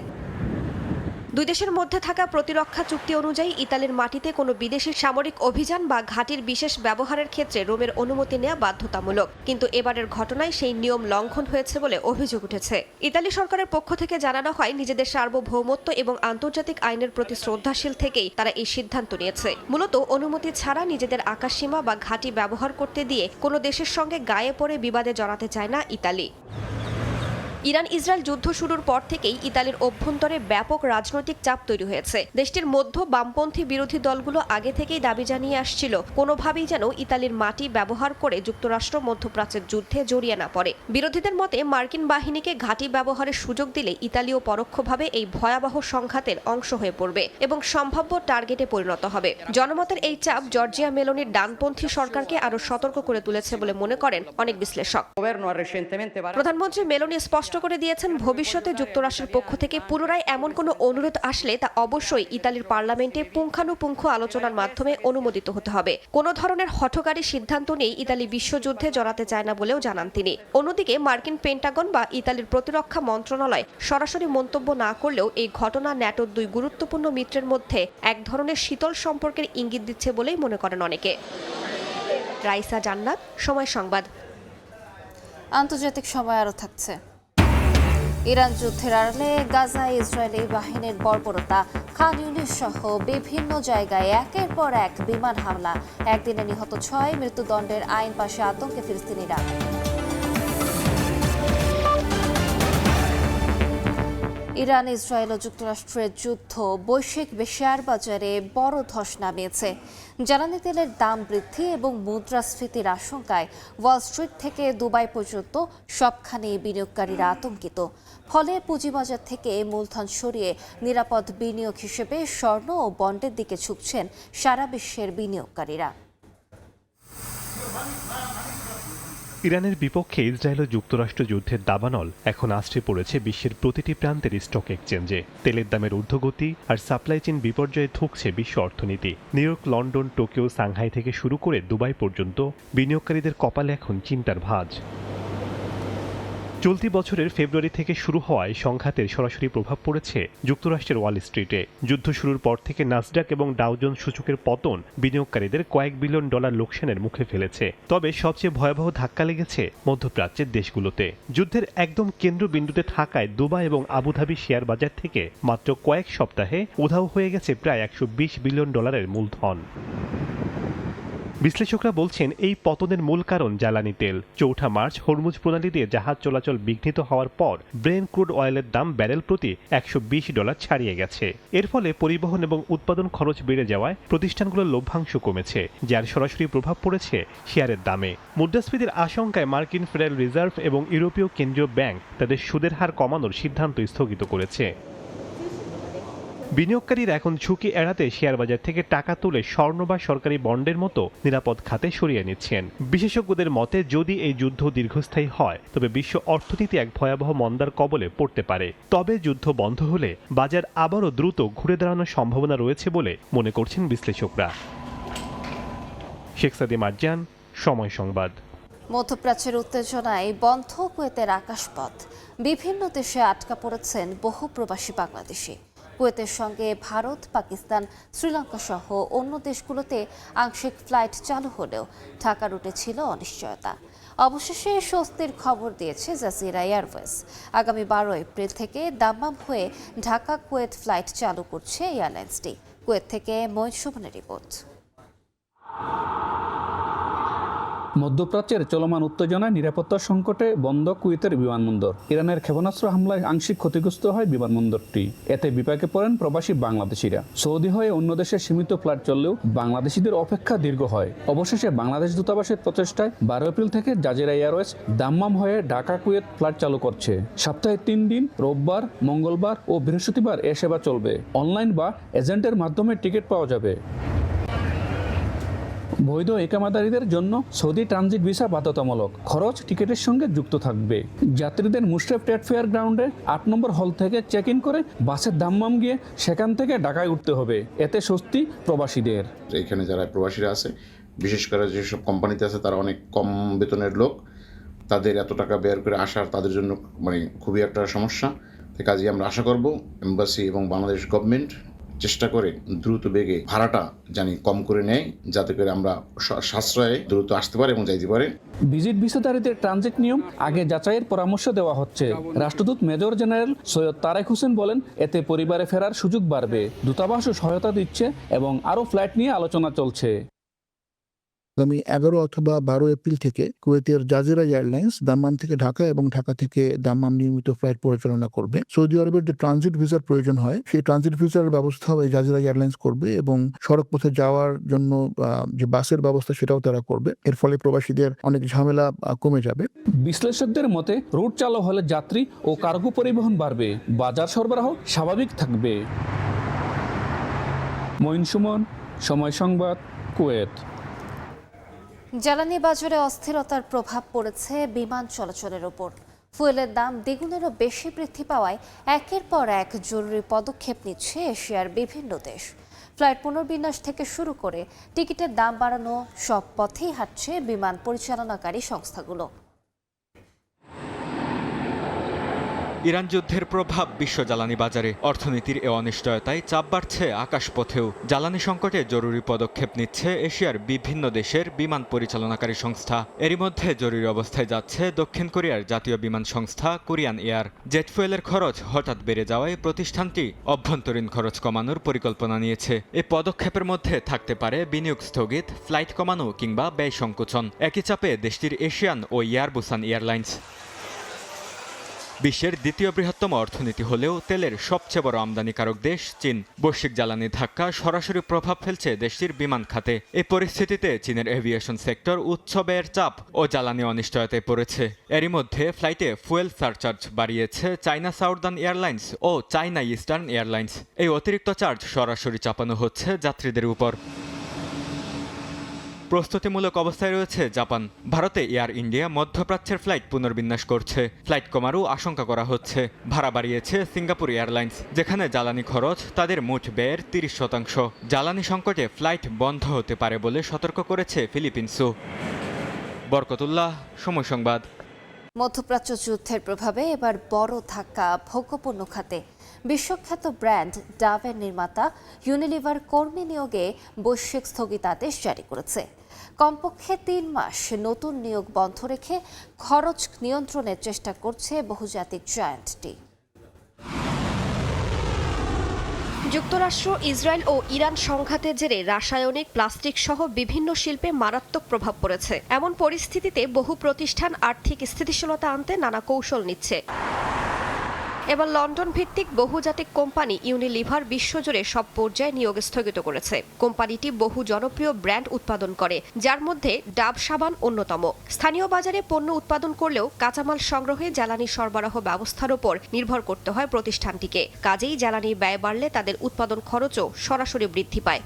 দুই দেশের মধ্যে থাকা প্রতিরক্ষা চুক্তি অনুযায়ী ইতালির মাটিতে কোনো বিদেশি সামরিক অভিযান বা ঘাঁটির বিশেষ ব্যবহারের ক্ষেত্রে রোমের অনুমতি নেওয়া বাধ্যতামূলক, কিন্তু এবারের ঘটনায় সেই নিয়ম লঙ্ঘন হয়েছে বলে অভিযোগ উঠেছে। ইতালি সরকারের পক্ষ থেকে জানানো হয়, নিজেদের সার্বভৌমত্ব এবং আন্তর্জাতিক আইনের প্রতি শ্রদ্ধাশীল থেকেই তারা এই সিদ্ধান্ত নিয়েছে। মূলত অনুমতি ছাড়া নিজেদের আকাশসীমা বা ঘাঁটি ব্যবহার করতে দিয়ে কোনো দেশের সঙ্গে গায়ে পড়ে বিবাদে জড়াতে চায় না ইতালি। ইরান ইসরায়েল যুদ্ধ শুরুর পর থেকেই ইতালির অভ্যন্তরে ব্যাপক রাজনৈতিক চাপ তৈরি হয়েছে। দেশটির মধ্য বামপন্থী বিরোধী দলগুলো আগে থেকেই দাবি জানিয়ে আসছিল, কোনোভাবেই যেন ইতালির মাটি ব্যবহার করে যুক্তরাষ্ট্র মধ্যপ্রাচ্যের যুদ্ধে জড়িয়ে না পড়ে। বিরোধীদের মতে, মার্কিন বাহিনীকে ঘাঁটি ব্যবহারের সুযোগ দিলে ইতালিও পরোক্ষভাবে এই ভয়াবহ সংঘাতের অংশ হয়ে পড়বে এবং সম্ভাব্য টার্গেটে পরিণত হবে। জনমতের এই চাপ জর্জিয়া মেলোনির ডানপন্থী সরকারকে আরও সতর্ক করে তুলেছে বলে মনে করেন অনেক বিশ্লেষক। প্রধানমন্ত্রী মেলোনি স্পষ্ট করে দিয়েছেন, ভবিষ্যতে যুক্তরাষ্ট্রের পক্ষ থেকে পুনরায় এমন কোনো অনুরোধ আসলে তা অবশ্যই ইতালির পার্লামেন্টে পুঙ্খানুপুঙ্খ আলোচনার মাধ্যমে অনুমোদিত হতে হবে। কোনো ধরনের হঠকারী সিদ্ধান্ত নিয়ে ইতালি বিশ্বযুদ্ধে জড়াতে চায় না বলেও জানান তিনি। অন্যদিকে মার্কিন পেন্টাগন বা ইতালির প্রতিরক্ষা মন্ত্রণালয় সরাসরি মন্তব্য না করলেও এই ঘটনা ন্যাটোর দুই গুরুত্বপূর্ণ মিত্রের মধ্যে এক ধরনের শীতল সম্পর্কের ইঙ্গিত দিচ্ছে বলেই মনে করেন অনেকে। রাইসা জান্নাত, সময় সংবাদ। আন্তর্জাতিক সময় আরও থাকছে। ইরান যুদ্ধের আড়ালে গাজায় ইসরায়েলি বাহিনীর বর্বরতা, খান ইউনিস সহ বিভিন্ন জায়গায় একের পর এক বিমান হামলা, একদিনে নিহত 6, মৃত্যুদণ্ডের আইন পাশে আতঙ্কে ফিলিস্তিনিরা। ইরান, ইসরায়েল ও যুক্তরাষ্ট্রের যুদ্ধ বৈশ্বিক শেয়ার বাজারে বড় ধস নামিয়েছে। জ্বালানি তেলের দাম বৃদ্ধি এবং মুদ্রাস্ফীতির আশঙ্কায় ওয়াল স্ট্রিট থেকে দুবাই পর্যন্ত সবখানেই বিনিয়োগকারীরা আতঙ্কিত। ফলে পুঁজিবাজার থেকে মূলধন সরিয়ে নিরাপদ বিনিয়োগ হিসেবে স্বর্ণ ও বন্ডের দিকে ঝুঁকছেন সারা বিশ্বের বিনিয়োগকারীরা। ইরানের বিপক্ষে ইসরায়েল ও যুক্তরাষ্ট্র যুদ্ধের দাবানল এখন আছড়ে পড়েছে বিশ্বের প্রতিটি প্রান্তের স্টক এক্সচেঞ্জে। তেলের দামের ঊর্ধ্বগতি আর সাপ্লাই চেইন বিপর্যয়ে থুকছে বিশ্ব অর্থনীতি। New York, London, Tokyo, Shanghai থেকে শুরু করে দুবাই পর্যন্ত বিনিয়োগকারীদের কপালে এখন চিন্তার ভাঁজ। চলতি বছরের ফেব্রুয়ারি থেকে শুরু হওয়ায় সংঘাতের সরাসরি প্রভাব পড়েছে যুক্তরাষ্ট্রের ওয়াল স্ট্রিটে। যুদ্ধ শুরুর পর থেকে নাসডাক এবং ডাও জোন্স সূচকের পতন বিনিয়োগকারীদের কয়েক বিলিয়ন ডলার লোকসানের মুখে ফেলেছে। তবে সবচেয়ে ভয়াবহ ধাক্কা লেগেছে মধ্যপ্রাচ্যের দেশগুলোতে। যুদ্ধের একদম কেন্দ্রবিন্দুতে থাকায় দুবাই এবং আবুধাবি শেয়ার বাজার থেকে মাত্র কয়েক সপ্তাহে উধাও হয়ে গেছে প্রায় $120 বিলিয়ন মূলধন। বিশ্লেষকরা বলছেন এই পতনের মূল কারণ জ্বালানি তেল। ৪ মার্চ হরমুজ প্রণালী দিয়ে জাহাজ চলাচল বিঘ্নিত হওয়ার পর ব্রেন্ট ক্রুড অয়েলের দাম ব্যারেল প্রতি $120 ছাড়িয়ে গেছে। এর ফলে পরিবহন এবং উৎপাদন খরচ বেড়ে যাওয়ায় প্রতিষ্ঠানগুলোর লভ্যাংশ কমেছে, যার সরাসরি প্রভাব পড়েছে শেয়ারের দামে। মুদ্রাস্ফীতির আশঙ্কায় মার্কিন ফেডারেল রিজার্ভ এবং ইউরোপীয় কেন্দ্রীয় ব্যাংক তাদের সুদের হার কমানোর সিদ্ধান্ত স্থগিত করেছে। বিনিয়োগকারীরা এখন ঝুঁকি এড়াতে শেয়ার বাজার থেকে টাকা তুলে স্বর্ণ বা সরকারি বন্ডের মতো নিরাপদ খাতে সরিয়ে নিচ্ছেন। বিশেষজ্ঞদের মতে, যদি এই যুদ্ধ দীর্ঘস্থায়ী হয় তবে বিশ্ব অর্থনীতি এক ভয়াবহ মন্দার কবলে পড়তে পারে। তবে যুদ্ধ বন্ধ হলে বাজার আবারও দ্রুত ঘুরে দাঁড়ানোর সম্ভাবনা রয়েছে বলে মনে করছেন বিশ্লেষকরা। শেখ সাদি মার্জান, সময় সংবাদ। মধ্যপ্রাচ্যের উত্তেজনায় বন্ধ কুয়েতের আকাশপথ। বিভিন্ন দেশে আটকা পড়েছেন বহু প্রবাসী বাংলাদেশি। কুয়েতের সঙ্গে ভারত, পাকিস্তান, শ্রীলঙ্কা সহ অন্য দেশগুলোতে আংশিক ফ্লাইট চালু হলেও ঢাকা রুটে ছিল অনিশ্চয়তা। অবশেষে স্বস্তির খবর দিয়েছে জাজিরা এয়ারওয়েজ। আগামী 12 এপ্রিল থেকে দাম্মাম হয়ে ঢাকা কুয়েত ফ্লাইট চালু করছে এয়ারলাইন্সটি। কুয়েত থেকে মঈন সুমনের রিপোর্ট। মধ্যপ্রাচ্যের চলমান উত্তেজনায় নিরাপত্তা সংকটে বন্ধ কুয়েতের বিমানবন্দর। ইরানের ক্ষেপণাস্ত্র হামলায় আংশিক ক্ষতিগ্রস্ত হয় বিমানবন্দরটি। এতে বিপাকে পড়েন প্রবাসী বাংলাদেশিরা। সৌদি হয়ে অন্য দেশে সীমিত ফ্লাইট চললেও বাংলাদেশিদের অপেক্ষা দীর্ঘ হয়। অবশেষে বাংলাদেশ দূতাবাসের প্রচেষ্টায় 12 এপ্রিল থেকে জাজিরা এয়ারওয়েজ দাম্মাম হয়ে ঢাকা কুয়েত ফ্লাইট চালু করছে। সপ্তাহে 3 দিন রোববার, মঙ্গলবার ও বৃহস্পতিবার এ সেবা চলবে। অনলাইন বা এজেন্টের মাধ্যমে টিকিট পাওয়া যাবে। বৈধ একামাদারীদের জন্য সৌদি ট্রানজিট ভিসা বাধ্যতামূলক। খরচ টিকিটের সঙ্গে যুক্ত থাকবে। যাত্রীদের মুশরেফ ট্রেড ফেয়ার গ্রাউন্ডে 8 নম্বর হল থেকে চেক ইন করে বাসে দাম্মাম গিয়ে সেখান থেকে ঢাকায় উঠতে হবে। এতে স্বস্তি প্রবাসীদের। এখানে যারা প্রবাসীরা আছে, বিশেষ করে যেসব কোম্পানিতে আছে তারা অনেক কম বেতনের লোক, তাদের এত টাকা ব্যয় করে আসার তাদের জন্য খুবই একটা সমস্যা। কাজে আমরা আশা করব এমবাসি এবং বাংলাদেশ গভর্নমেন্ট চেষ্টা করে দ্রুত বেগে ভাড়াটা জানি কম করে নেয়, যাতে করে আমরা সাশ্রয়ে দ্রুত আসতে পারি এবং যাইতে পারি। ভিজিট ভিসাধারীদের ট্রানজিট নিয়ম আগে যাচাইয়ের পরামর্শ দেওয়া হচ্ছে। রাষ্ট্রদূত মেজর জেনারেল সৈয়দ তারেক হোসেন বলেন, এতে পরিবারে ফেরার সুযোগ বাড়বে। দূতাবাসও সহায়তা দিচ্ছে এবং আরও ফ্লাইট নিয়ে আলোচনা চলছে। আগামী 11 অথবা 12 এপ্রিল থেকে কুয়েতের জাজিরা এয়ারলাইন্স দাম্মাম থেকে ঢাকা এবং ঢাকা থেকে দাম্মাম নিয়মিত ফ্লাইট পরিচালনা করবে। সৌদি আরবের যে ট্রানজিট ভিসার প্রয়োজন হয়, সেই ট্রানজিট ভিসার ব্যবস্থাও এই জাজিরা এয়ারলাইন্স করবে এবং সড়ক পথে যাওয়ার জন্য যে বাসের ব্যবস্থা সেটাও তারা করবে। এর ফলে প্রবাসীদের অনেক ঝামেলা কমে যাবে। বিশ্লেষকদের মতে, রুট চালু হলে যাত্রী ও কার্গো পরিবহন বাড়বে, বাজার সরবরাহ স্বাভাবিক থাকবে। মঈন সুমন, সময় সংবাদ, কুয়েত। জ্বালানি বাজারে অস্থিরতার প্রভাব পড়েছে বিমান চলাচলের ওপর। ফুয়েলের দাম দ্বিগুণেরও বেশি বৃদ্ধি পাওয়ায় একের পর এক জরুরি পদক্ষেপ নিচ্ছে এশিয়ার বিভিন্ন দেশ। ফ্লাইট পুনর্বিন্যাস থেকে শুরু করে টিকিটের দাম বাড়ানো সব পথেই হাঁটছে বিমান পরিচালনাকারী সংস্থাগুলো। ইরান যুদ্ধের প্রভাব বিশ্ব জ্বালানি বাজারে। অর্থনীতির এ অনিশ্চয়তায় চাপ বাড়ছে আকাশপথেও। জ্বালানি সংকটে জরুরি পদক্ষেপ নিচ্ছে এশিয়ার বিভিন্ন দেশের বিমান পরিচালনাকারী সংস্থা। এরই মধ্যে জরুরি অবস্থায় যাচ্ছে দক্ষিণ কোরিয়ার জাতীয় বিমান সংস্থা কোরিয়ান এয়ার। জেট ফুয়েলের খরচ হঠাৎ বেড়ে যাওয়ায় প্রতিষ্ঠানটি অভ্যন্তরীণ খরচ কমানোর পরিকল্পনা নিয়েছে। এই পদক্ষেপের মধ্যে থাকতে পারে বিনিয়োগ স্থগিত, ফ্লাইট কমানো কিংবা ব্যয় সংকোচন। একই চাপে দেশটির এশিয়ান ও এয়ারবুসান এয়ারলাইন্স। বিশ্বের দ্বিতীয় বৃহত্তম অর্থনীতি হলেও তেলের সবচেয়ে বড় আমদানিকারক দেশ চীন। বৈশ্বিক জ্বালানি ধাক্কা সরাসরি প্রভাব ফেলছে দেশটির বিমান খাতে। এই পরিস্থিতিতে চীনের এভিয়েশন সেক্টর উচ্চ ব্যয়ের চাপ ও জ্বালানি অনিশ্চয়তায় পড়েছে। এরই মধ্যে ফ্লাইটে ফুয়েল সারচার্জ বাড়িয়েছে চায়না সাউদার্ন এয়ারলাইন্স ও চায়না ইস্টার্ন এয়ারলাইন্স। এই অতিরিক্ত চার্জ সরাসরি চাপানো হচ্ছে যাত্রীদের উপর। প্রস্তুতিমূলক অবস্থায় রয়েছে জাপান। ভারতে এয়ার ইন্ডিয়া মধ্যপ্রাচ্যের ফ্লাইট পুনর্বিন্যাস করছে। ফ্লাইট কমারও আশঙ্কা করা হচ্ছে। ভাড়া বাড়িয়েছে সিঙ্গাপুর এয়ারলাইন্স, যেখানে জ্বালানি খরচ তাদের মোট ব্যয়ের 30%। জ্বালানি সংকটে ফ্লাইট বন্ধ হতে পারে বলে সতর্ক করেছে ফিলিপিন্সও। বরকতুল্লাহ, সময় সংবাদ। মধ্যপ্রাচ্য যুদ্ধের প্রভাবে এবার বড় ধাক্কা ভোগ্যপণ্য খাতে। বিশ্বখ্যাত ব্র্যান্ড ডাভের নির্মাতা ইউনিলিভার কর্মী নিয়োগে বৈশ্বিক স্থগিতাদেশ জারি করেছে। কমপক্ষে 3 মাস নতুন নিয়োগ বন্ধ রেখে খরচ নিয়ন্ত্রণের চেষ্টা করছে বহুজাতিক জায়ান্টটি। যুক্তরাষ্ট্র, ইসরায়েল ও ইরান সংঘাতের জেরে রাসায়নিক, প্লাস্টিক সহ বিভিন্ন শিল্পে মারাত্মক প্রভাব পড়েছে। এমন পরিস্থিতিতে বহু প্রতিষ্ঠান আর্থিক স্থিতিশীলতা আনতে নানা কৌশল নিচ্ছে। এবার লন্ডন ভিত্তিক বহুজাতিক কোম্পানি ইউনিলিভার বিশ্বজুড়ে সব পর্যায়ে নিয়োগ স্থগিত করেছে। কোম্পানিটি বহু জনপ্রিয় ব্র্যান্ড উৎপাদন করে, যার মধ্যে ডাব সাবান অন্যতম। স্থানীয় বাজারে পণ্য উৎপাদন করলেও কাঁচামাল সংগ্রহে জ্বালানি সরবরাহ ব্যবস্থার উপর নির্ভর করতে হয় প্রতিষ্ঠানটিকে। কাজেই জ্বালানির ব্যয় বাড়লে তাদের উৎপাদন খরচও সরাসরি বৃদ্ধি পায়।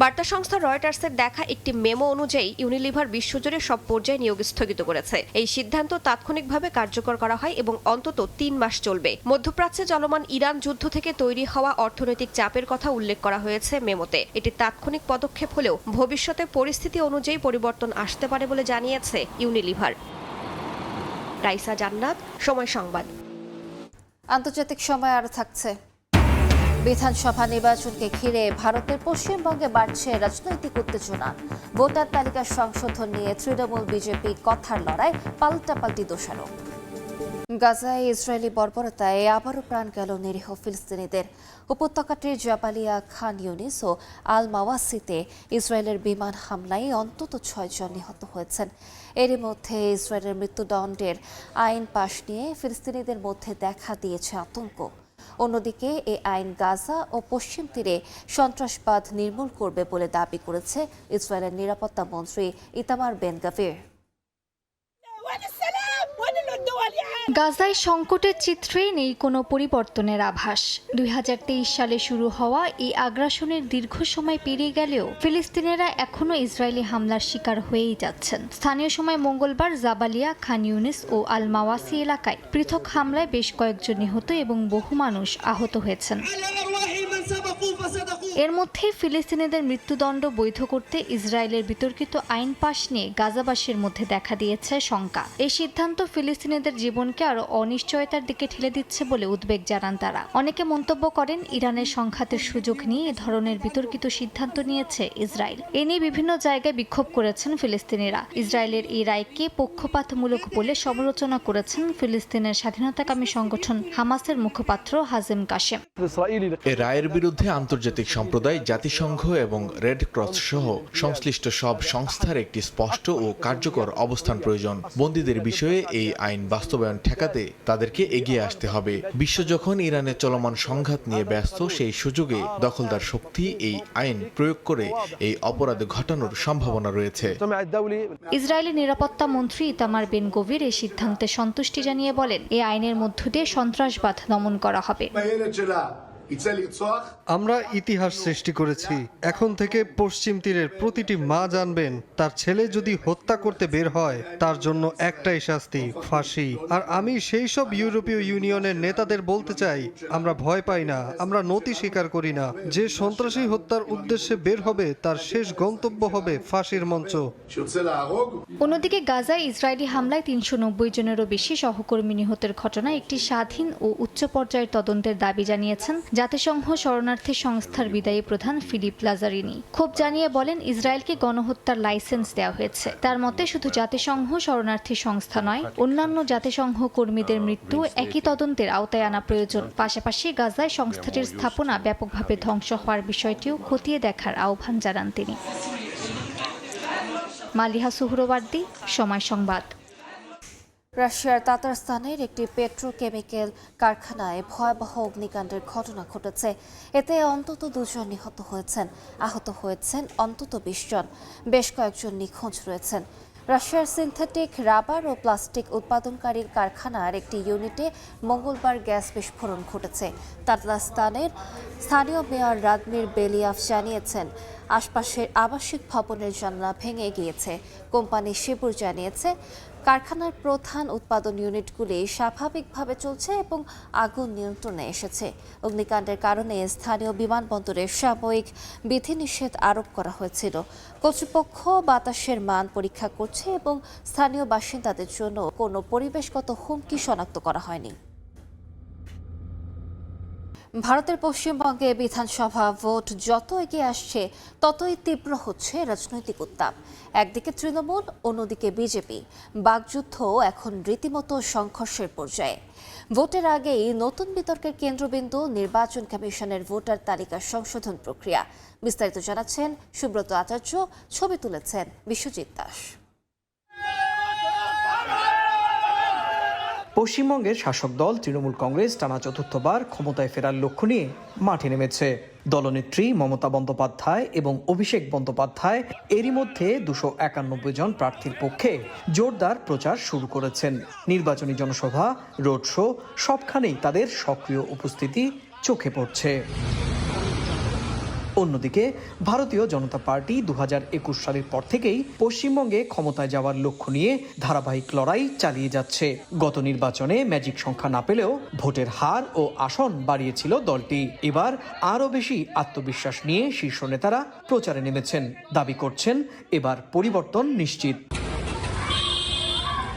বার্তা সংস্থা রয়টার্সের দেখা একটি মেমো অনুযায়ী ইউনিলিভার বিশ্বজুড়ে সব পর্যায়ে নিয়োগ স্থগিত করেছে। এই সিদ্ধান্ত তাৎক্ষণিকভাবে কার্যকর করা হয় এবং অন্তত 3 মাস চলবে। মধ্যপ্রাচ্যে চলমান ইরান যুদ্ধ থেকে তৈরি হওয়া অর্থনৈতিক চাপের কথা উল্লেখ করা হয়েছে মেমোতে। এটি তাৎক্ষণিক পদক্ষেপ হলেও ভবিষ্যতে পরিস্থিতি অনুযায়ী পরিবর্তন আসতে পারে বলে জানিয়েছে ইউনিলিভার। রাইসা জান্নাত, সময় সংবাদ। আন্তর্জাতিক সময় আরও থাকছে। বিধানসভা নির্বাচনকে ঘিরে ভারতের পশ্চিমবঙ্গে বাড়ছে রাজনৈতিক উত্তেজনা। ভোটার তালিকা সংশোধন নিয়ে তৃণমূল বিজেপি কথার লড়াই, পাল্টাপাল্টি দোষারোপ। গাজায় ইসরায়েলি বর্বরতায় আবারও প্রাণ গেল নিরীহ ফিলিস্তিনিদের। উপত্যকাটির জাবালিয়া, খান ইউনিস ও আল মাওয়াসিতে ইসরায়েলের বিমান হামলায় অন্তত 6 জন নিহত হয়েছেন। এরই মধ্যে ইসরায়েলের মৃত্যুদণ্ডের আইন পাশ নিয়ে ফিলিস্তিনিদের মধ্যে দেখা দিয়েছে আতঙ্ক। অন্যদিকে এই আইন গাজা ও পশ্চিম তীরে সন্ত্রাসবাদ নির্মূল করবে বলে দাবি করেছে ইসরায়েলের নিরাপত্তা মন্ত্রী ইতামার বেন গাভির। গাজায় সংকটের চিত্রে নেই কোনো পরিবর্তনের আভাস। 2023 সালে শুরু হওয়া এই আগ্রাসনের দীর্ঘ সময় পেরিয়ে গেলেও ফিলিস্তিনিরা এখনও ইসরায়েলি হামলার শিকার হয়েই যাচ্ছেন। স্থানীয় সময় মঙ্গলবার জাবালিয়া, খান ইউনিস ও আল মাওয়াসি এলাকায় পৃথক হামলায় বেশ কয়েকজন নিহত এবং বহু মানুষ আহত হয়েছেন। এর মধ্যে ফিলিস্তিনিদের মৃত্যুদণ্ড বৈধ করতে ইসরায়েলের বিতর্কিত আইন পাশ নিয়ে গাজাবাসীর মধ্যে দেখা দিয়েছে শঙ্কা। এই সিদ্ধান্ত ফিলিস্তিনিদের জীবনকে আরও অনিশ্চয়তার দিকে ঠেলে দিচ্ছে বলে উদ্বেগ জানান তারা। অনেকে মন্তব্য করেন, ইরানের সংঘাতের সুযোগ নিয়ে এ ধরনের বিতর্কিত সিদ্ধান্ত নিয়েছে ইসরায়েল। এ নিয়ে বিভিন্ন জায়গায় বিক্ষোভ করেছেন ফিলিস্তিনিরা। ইসরায়েলের এই রায়কে পক্ষপাতমূলক বলে সমালোচনা করেছেন ফিলিস্তিনের স্বাধীনতাকামী সংগঠন হামাসের মুখপাত্র হাজেম কাশেম। এ রায়ের বিরুদ্ধে আন্তর্জাতিক সম্প্রদায়, জাতিসংঘ এবং রেড ক্রস সহ সংশ্লিষ্ট সব সংস্থার একটি স্পষ্ট ও কার্যকর অবস্থান প্রয়োজন। বন্দীদের বিষয়ে এই আইন বাস্তবায়ন ঠেকাতে তাদেরকে এগিয়ে আসতে হবে। বিশ্ব যখন ইরানের চলমান সংঘাত নিয়ে ব্যস্ত, সেই সুযোগে দখলদার শক্তি এই আইন প্রয়োগ করে এই অপরাধ ঘটানোর সম্ভাবনা রয়েছে। ইসরায়েলি নিরাপত্তা মন্ত্রী ইতামার বেন গভির এই সিদ্ধান্তে সন্তুষ্টি জানিয়ে বলেন, এই আইনের মধ্য দিয়ে সন্ত্রাসবাদ দমন করা হবে। আমরা ইতিহাস সৃষ্টি করেছি। এখন থেকে পশ্চিম তীরের প্রতিটি মা জানবেন, তার ছেলে যদি হত্যা করতে বের হয় তার জন্য একটাই শাস্তি, ফাঁসি। আর আমি সেই সব ইউরোপীয় ইউনিয়নের নেতাদের বলতে চাই, আমরা ভয় পাই না, আমরা নতি স্বীকার করি না। যে সন্ত্রাসী হত্যার উদ্দেশ্যে বের হবে তার শেষ গন্তব্য হবে ফাঁসির মঞ্চ। অন্যদিকে গাজায় ইসরায়েলি হামলায় 390 জনেরও বেশি সহকর্মী নিহতের ঘটনায় একটি স্বাধীন ও উচ্চ পর্যায়ের তদন্তের দাবি জানিয়েছেন জাতিসংঘ শরণার্থী সংস্থার বিদায়ী প্রধান ফিলিপ লাজারিনি। ক্ষোভ জানিয়ে বলেন, ইসরায়েলকে গণহত্যার লাইসেন্স দেওয়া হয়েছে। তার মতে শুধু জাতিসংঘ শরণার্থী সংস্থা নয়, অন্যান্য জাতিসংঘ কর্মীদের মৃত্যু একই তদন্তের আওতায় আনা প্রয়োজন। পাশাপাশি গাজায় সংস্থাটির স্থাপনা ব্যাপকভাবে ধ্বংস হওয়ার বিষয়টিও খতিয়ে দেখার আহ্বান জানান তিনি। মালিহা সুহরওয়ার্দী, সময় সংবাদ। রাশিয়ার তাতারস্তানের একটি পেট্রোকেমিক্যাল কারখানায় ভয়াবহ অগ্নিকাণ্ডের ঘটনা ঘটেছে। এতে অন্তত 2 জন নিহত হয়েছেন, আহত হয়েছেন অন্তত 20 জন। বেশ কয়েকজন নিখোঁজ রয়েছেন। রাশিয়ার সিনথেটিক রাবার ও প্লাস্টিক উৎপাদনকারীর কারখানার একটি ইউনিটে মঙ্গলবার গ্যাস বিস্ফোরণ ঘটেছে। তাতারস্তানের স্থানীয় মেয়র রাদমির বেলিয়াভ জানিয়েছেন, আশপাশের আবাসিক ভবনের জানলা ভেঙে গিয়েছে। কোম্পানি শিবুর জানিয়েছে, কারখানার প্রধান উৎপাদন ইউনিটগুলি স্বাভাবিকভাবে চলছে এবং আগুন নিয়ন্ত্রণে এসেছে। অগ্নিকাণ্ডের কারণে স্থানীয় বিমানবন্দরে সাময়িক বিধিনিষেধ আরোপ করা হয়েছিল। কর্তৃপক্ষ বাতাসের মান পরীক্ষা করছে এবং স্থানীয় বাসিন্দাদের জন্য কোনো পরিবেশগত হুমকি শনাক্ত করা হয়নি। ভারতের পশ্চিমবঙ্গে বিধানসভা ভোট যত এগিয়ে আসছে ততই তীব্র হচ্ছে রাজনৈতিক উত্তাপ। একদিকে তৃণমূল, অন্যদিকে বিজেপি। বাকযুদ্ধ এখন রীতিমতো সংঘর্ষের পর্যায়ে। ভোটের আগেই নতুন বিতর্কের কেন্দ্রবিন্দু নির্বাচন কমিশনের ভোটার তালিকা সংশোধন প্রক্রিয়া। বিস্তারিত জানাচ্ছেন সুব্রত আচার্য, ছবি তুলেছেন বিশ্বজিৎ দাস। পশ্চিমবঙ্গের শাসক দল তৃণমূল কংগ্রেস টানা চতুর্থবার ক্ষমতায় ফেরার লক্ষ্য নিয়ে মাঠে নেমেছে। দলনেত্রী মমতা বন্দ্যোপাধ্যায় এবং অভিষেক বন্দ্যোপাধ্যায় এরই মধ্যে 291 জন প্রার্থীর পক্ষে জোরদার প্রচার শুরু করেছেন। নির্বাচনী জনসভা, রোড শো সবখানেই তাদের সক্রিয় উপস্থিতি চোখে পড়ছে। অন্যদিকে ভারতীয় জনতা পার্টি 2021 সালের পর থেকেই পশ্চিমবঙ্গে ক্ষমতায় যাওয়ার লক্ষ্য নিয়ে ধারাবাহিক লড়াই চালিয়ে যাচ্ছে। গত নির্বাচনে ম্যাজিক সংখ্যা না পেলেও ভোটের হার ও আসন বাড়িয়েছিল দলটি। এবার আরও বেশি আত্মবিশ্বাস নিয়ে শীর্ষ নেতারা প্রচারে নেমেছেন। দাবি করছেন এবার পরিবর্তন নিশ্চিত।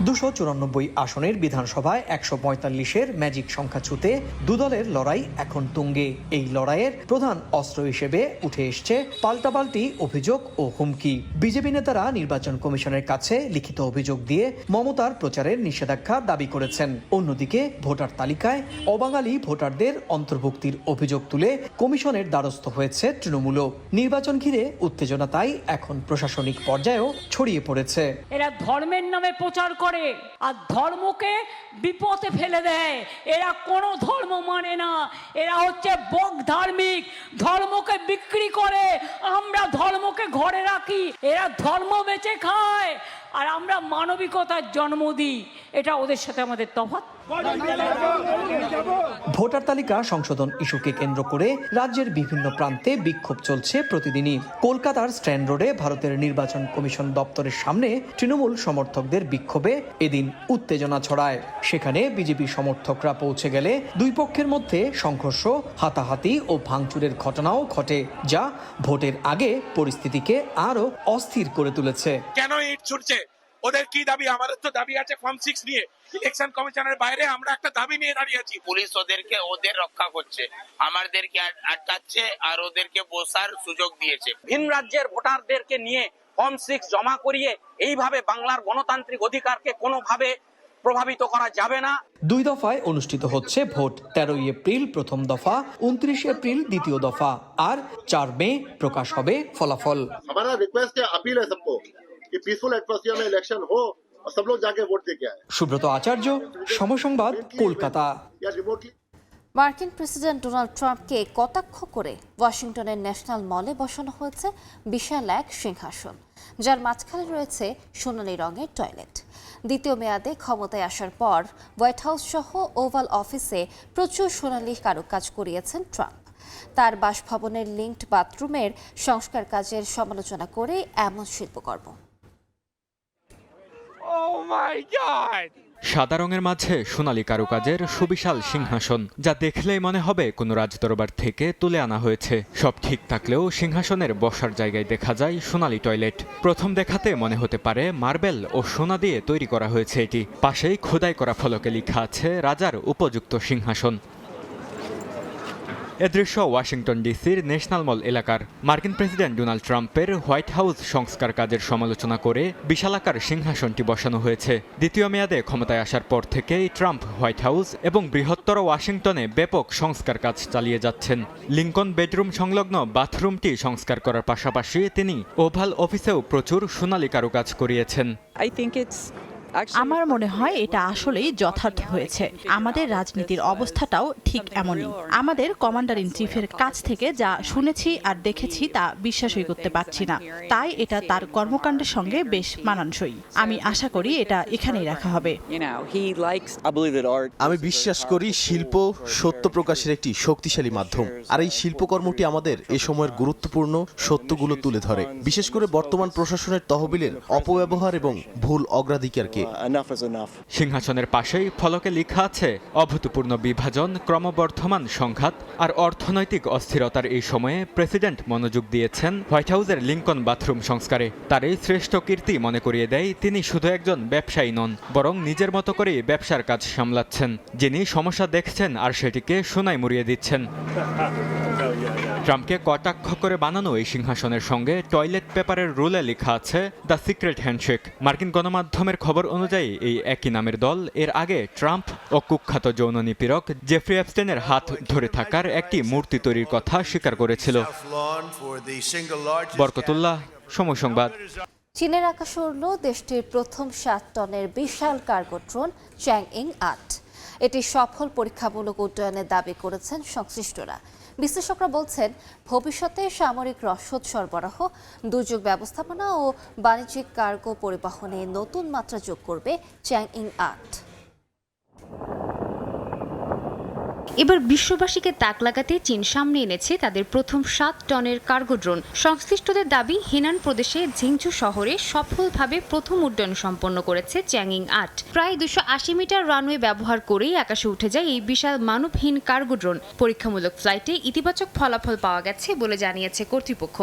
294 আসনের বিধানসভায় 145-এর ম্যাজিক সংখ্যা ছুঁতে দুদলের লড়াই এখন তুঙ্গে। এই লড়াইয়ের প্রধান অস্ত্র হিসেবে উঠে এসছে পাল্টাপাল্টি অভিযোগ ও হুমকি। বিজেপি নেতারা নির্বাচন কমিশনের কাছে লিখিত অভিযোগ দিয়ে মমতার প্রচারের নিষেধাজ্ঞা দাবি করেছেন। অন্যদিকে ভোটার তালিকায় অবাঙালি ভোটারদের অন্তর্ভুক্তির অভিযোগ তুলে কমিশনের দ্বারস্থ হয়েছে তৃণমূলও। নির্বাচন ঘিরে উত্তেজনা তাই এখন প্রশাসনিক পর্যায়েও ছড়িয়ে পড়েছে। এরা ধর্মের নামে প্রচার করে আর ধর্মকে বিপদে ফেলে দেয়। এরা কোনো ধর্ম মানে না, এরা হচ্ছে বক ধার্মিক, ধর্মকে বিক্রি করে। আমরা ধর্মকে ঘরে রাখি, এরা ধর্ম বেচে খায় আর আমরা মানবিকতার জন্ম দিই। এটা ওদের সাথে আমাদের তফাৎ। ভোটার তালিকা সংশোধন ইস্যুকে কেন্দ্র করে রাজ্যের বিভিন্ন প্রান্তে বিক্ষোভ চলছে প্রতিদিনই। কলকাতার স্ট্যান্ড রোডে ভারতের নির্বাচন কমিশন দপ্তরের সামনে তৃণমূল সমর্থকদের বিক্ষোভে এদিন উত্তেজনা ছড়ায়। সেখানে বিজেপি সমর্থকরা পৌঁছে গেলে দুই পক্ষের মধ্যে সংঘর্ষ, হাতাহাতি ও ভাঙচুরের ঘটনাও ঘটে, যা ভোটের আগে পরিস্থিতিকে আরো অস্থির করে তুলেছে। কেন ইট ছুটছে? ওদের কি দাবি? আমাদের তো দাবি আছে ফর্ম 6 নিয়ে। ইলেকশন কমিশনের বাইরে আমরা একটা দাবি নিয়ে দাঁড়িয়ে আছি। পুলিশ ওদের রক্ষা করছে, আমাদেরকে আটকাচ্ছে আর ওদেরকে বসার সুযোগ দিয়েছে। ভিন রাজ্যের ভোটারদেরকে নিয়ে ফর্ম 6 জমা করিয়ে এইভাবে বাংলার গণতান্ত্রিক অধিকারকে কোনোভাবে প্রভাবিত করা যাবে না। দুই দফায় অনুষ্ঠিত হচ্ছে ভোট। 13 এপ্রিল প্রথম দফা, 29 এপ্রিল দ্বিতীয় দফা, আর 4 মে প্রকাশ হবে ফলাফল। हमारा रिक्वेस्ट है, अपील है सबको कि पीसफुल एटमॉस्फेयर में इलेक्शन हो और सब लोग जाके वोट देके आए। সুব্রত আচার্য, সময় সংবাদ, কলকাতা। মার্কিন প্রেসিডেন্ট ডোনাল্ড ট্রাম্পকে কটাক্ষ করে ওয়াশিংটনের ন্যাশনাল মলে বসানো হয়েছে বিশাল এক সিংহাসন, যার মাঝখানে রয়েছে সোনালী রঙের টয়লেট। দ্বিতীয় মেয়াদে ক্ষমতায় আসার পর হোয়াইট হাউস সহ ওভাল অফিসে প্রচুর সোনালী কারুকাজ করিয়েছেন ট্রাম্প। তার বাসভবনের লিঙ্কড বাথরুমের সংস্কার কাজের সমালোচনা করে এমন শিল্পকর্ম। সাদা রঙের মাঝে সোনালী কারুকাজের সুবিশাল সিংহাসন, যা দেখলেই মনে হবে কোনো রাজদরবার থেকে তুলে আনা হয়েছে। সব ঠিক থাকলেও সিংহাসনের বসার জায়গায় দেখা যায় সোনালী টয়লেট। প্রথম দেখাতে মনে হতে পারে মার্বেল ও সোনা দিয়ে তৈরি করা হয়েছে এটি। পাশেই খোদাই করা ফলকে লেখা আছে রাজার উপযুক্ত সিংহাসন। এ দৃশ্য ওয়াশিংটন ডিসির ন্যাশনাল মল এলাকার। মার্কিন প্রেসিডেন্ট ডোনাল্ড ট্রাম্পের হোয়াইট হাউস সংস্কার কাজের সমালোচনা করে বিশালাকার সিংহাসনটি বসানো হয়েছে। দ্বিতীয় মেয়াদে ক্ষমতায় আসার পর থেকেই ট্রাম্প হোয়াইট হাউস এবং বৃহত্তর ওয়াশিংটনে ব্যাপক সংস্কার কাজ চালিয়ে যাচ্ছেন। লিঙ্কন বেডরুম সংলগ্ন বাথরুমটি সংস্কার করার পাশাপাশি তিনি ওভাল অফিসেও প্রচুর সোনালী কারুকাজ করিয়েছেন। আমার মনে হয় এটা আসলেই যথার্থ হয়েছে। আমাদের রাজনীতির অবস্থাটাও ঠিক এমনই। আমাদের কমান্ডার ইন চিফের কাছ থেকে যা শুনেছি আর দেখেছি তা বিশ্বাসই করতে পারছি না। তাই এটা তার কর্মকাণ্ডের সঙ্গে বেশ মানানসই। আমি আশা করি এটা এখানেই রাখা হবে। আমি বিশ্বাস করি শিল্প সত্য প্রকাশের একটি শক্তিশালী মাধ্যম, আর এই শিল্পকর্মটি আমাদের এ সময়ের গুরুত্বপূর্ণ সত্যগুলো তুলে ধরে, বিশেষ করে বর্তমান প্রশাসনের তহবিলের অপব্যবহার এবং ভুল অগ্রাধিকারকে। থেকে। সিংহাসনের পাশেই ফলকে লেখা আছে অভূতপূর্ণ বিভাজন, ক্রমবর্ধমান সংঘাত আর অর্থনৈতিক অস্থিরতার এই সময়ে প্রেসিডেন্ট মনোযোগ দিয়েছেন হোয়াইট হাউসের লিঙ্কন বাথরুম সংস্কারে। তার এই শ্রেষ্ঠ কীর্তি মনে করিয়ে দেয় তিনি শুধু একজন ব্যবসায়ী নন, বরং নিজের মতো করে ব্যবসার কাজ সামলাচ্ছেন, যিনি সমস্যা দেখছেন আর সেটিকে সোনায় মুড়িয়ে দিচ্ছেন। ট্রাম্পকে কটাক্ষ করে বানানো এই সিংহাসনের সঙ্গে টয়লেট পেপারের রুলে লেখা আছে দ্য সিক্রেট হ্যান্ডশেক। মার্কিন গণমাধ্যমের খবর অনুযায়ী এই একই নামের দল এর আগে ট্রাম্প ও কুখ্যাত যৌন নিপীড়ক জেফ্রি অ্যাপস্টেনের হাত ধরে থাকার একটি মূর্তি তৈরির কথা স্বীকার করেছিল। বরকতুল্লাহ, সময় সংবাদ। চীনের আকাশে উড়ল দেশটির প্রথম 7 টনের বিশাল কার্গো ড্রোন চ্যাংইং 8। এটি সফল পরীক্ষামূলক উড্ডয়নের দাবি করেছেন সংশ্লিষ্টরা। বিশ্লেষকরা বলছেন ভবিষ্যতে সামরিক রসদ সরবরাহ, দুর্যোগ ব্যবস্থাপনা ও বাণিজ্যিক কার্গো পরিবহনে নতুন মাত্রা যোগ করবে চ্যাংইং 8। এবার বিশ্ববাসীকে তাক লাগাতে চীন সামনে এনেছে তাদের প্রথম 7 টনের কার্গো ড্রোন। সংশ্লিষ্টদের দাবি, হেনান প্রদেশে ঝিংচু শহরে সফলভাবে প্রথম উড্ডয়ন সম্পন্ন করেছে চ্যাংইং 8। প্রায় 280 মিটার রানওয়ে ব্যবহার করেই আকাশে উঠে যায় এই বিশাল মানবহীন কার্গো ড্রোন। পরীক্ষামূলক ফ্লাইটে ইতিবাচক ফলাফল পাওয়া গেছে বলে জানিয়েছে কর্তৃপক্ষ।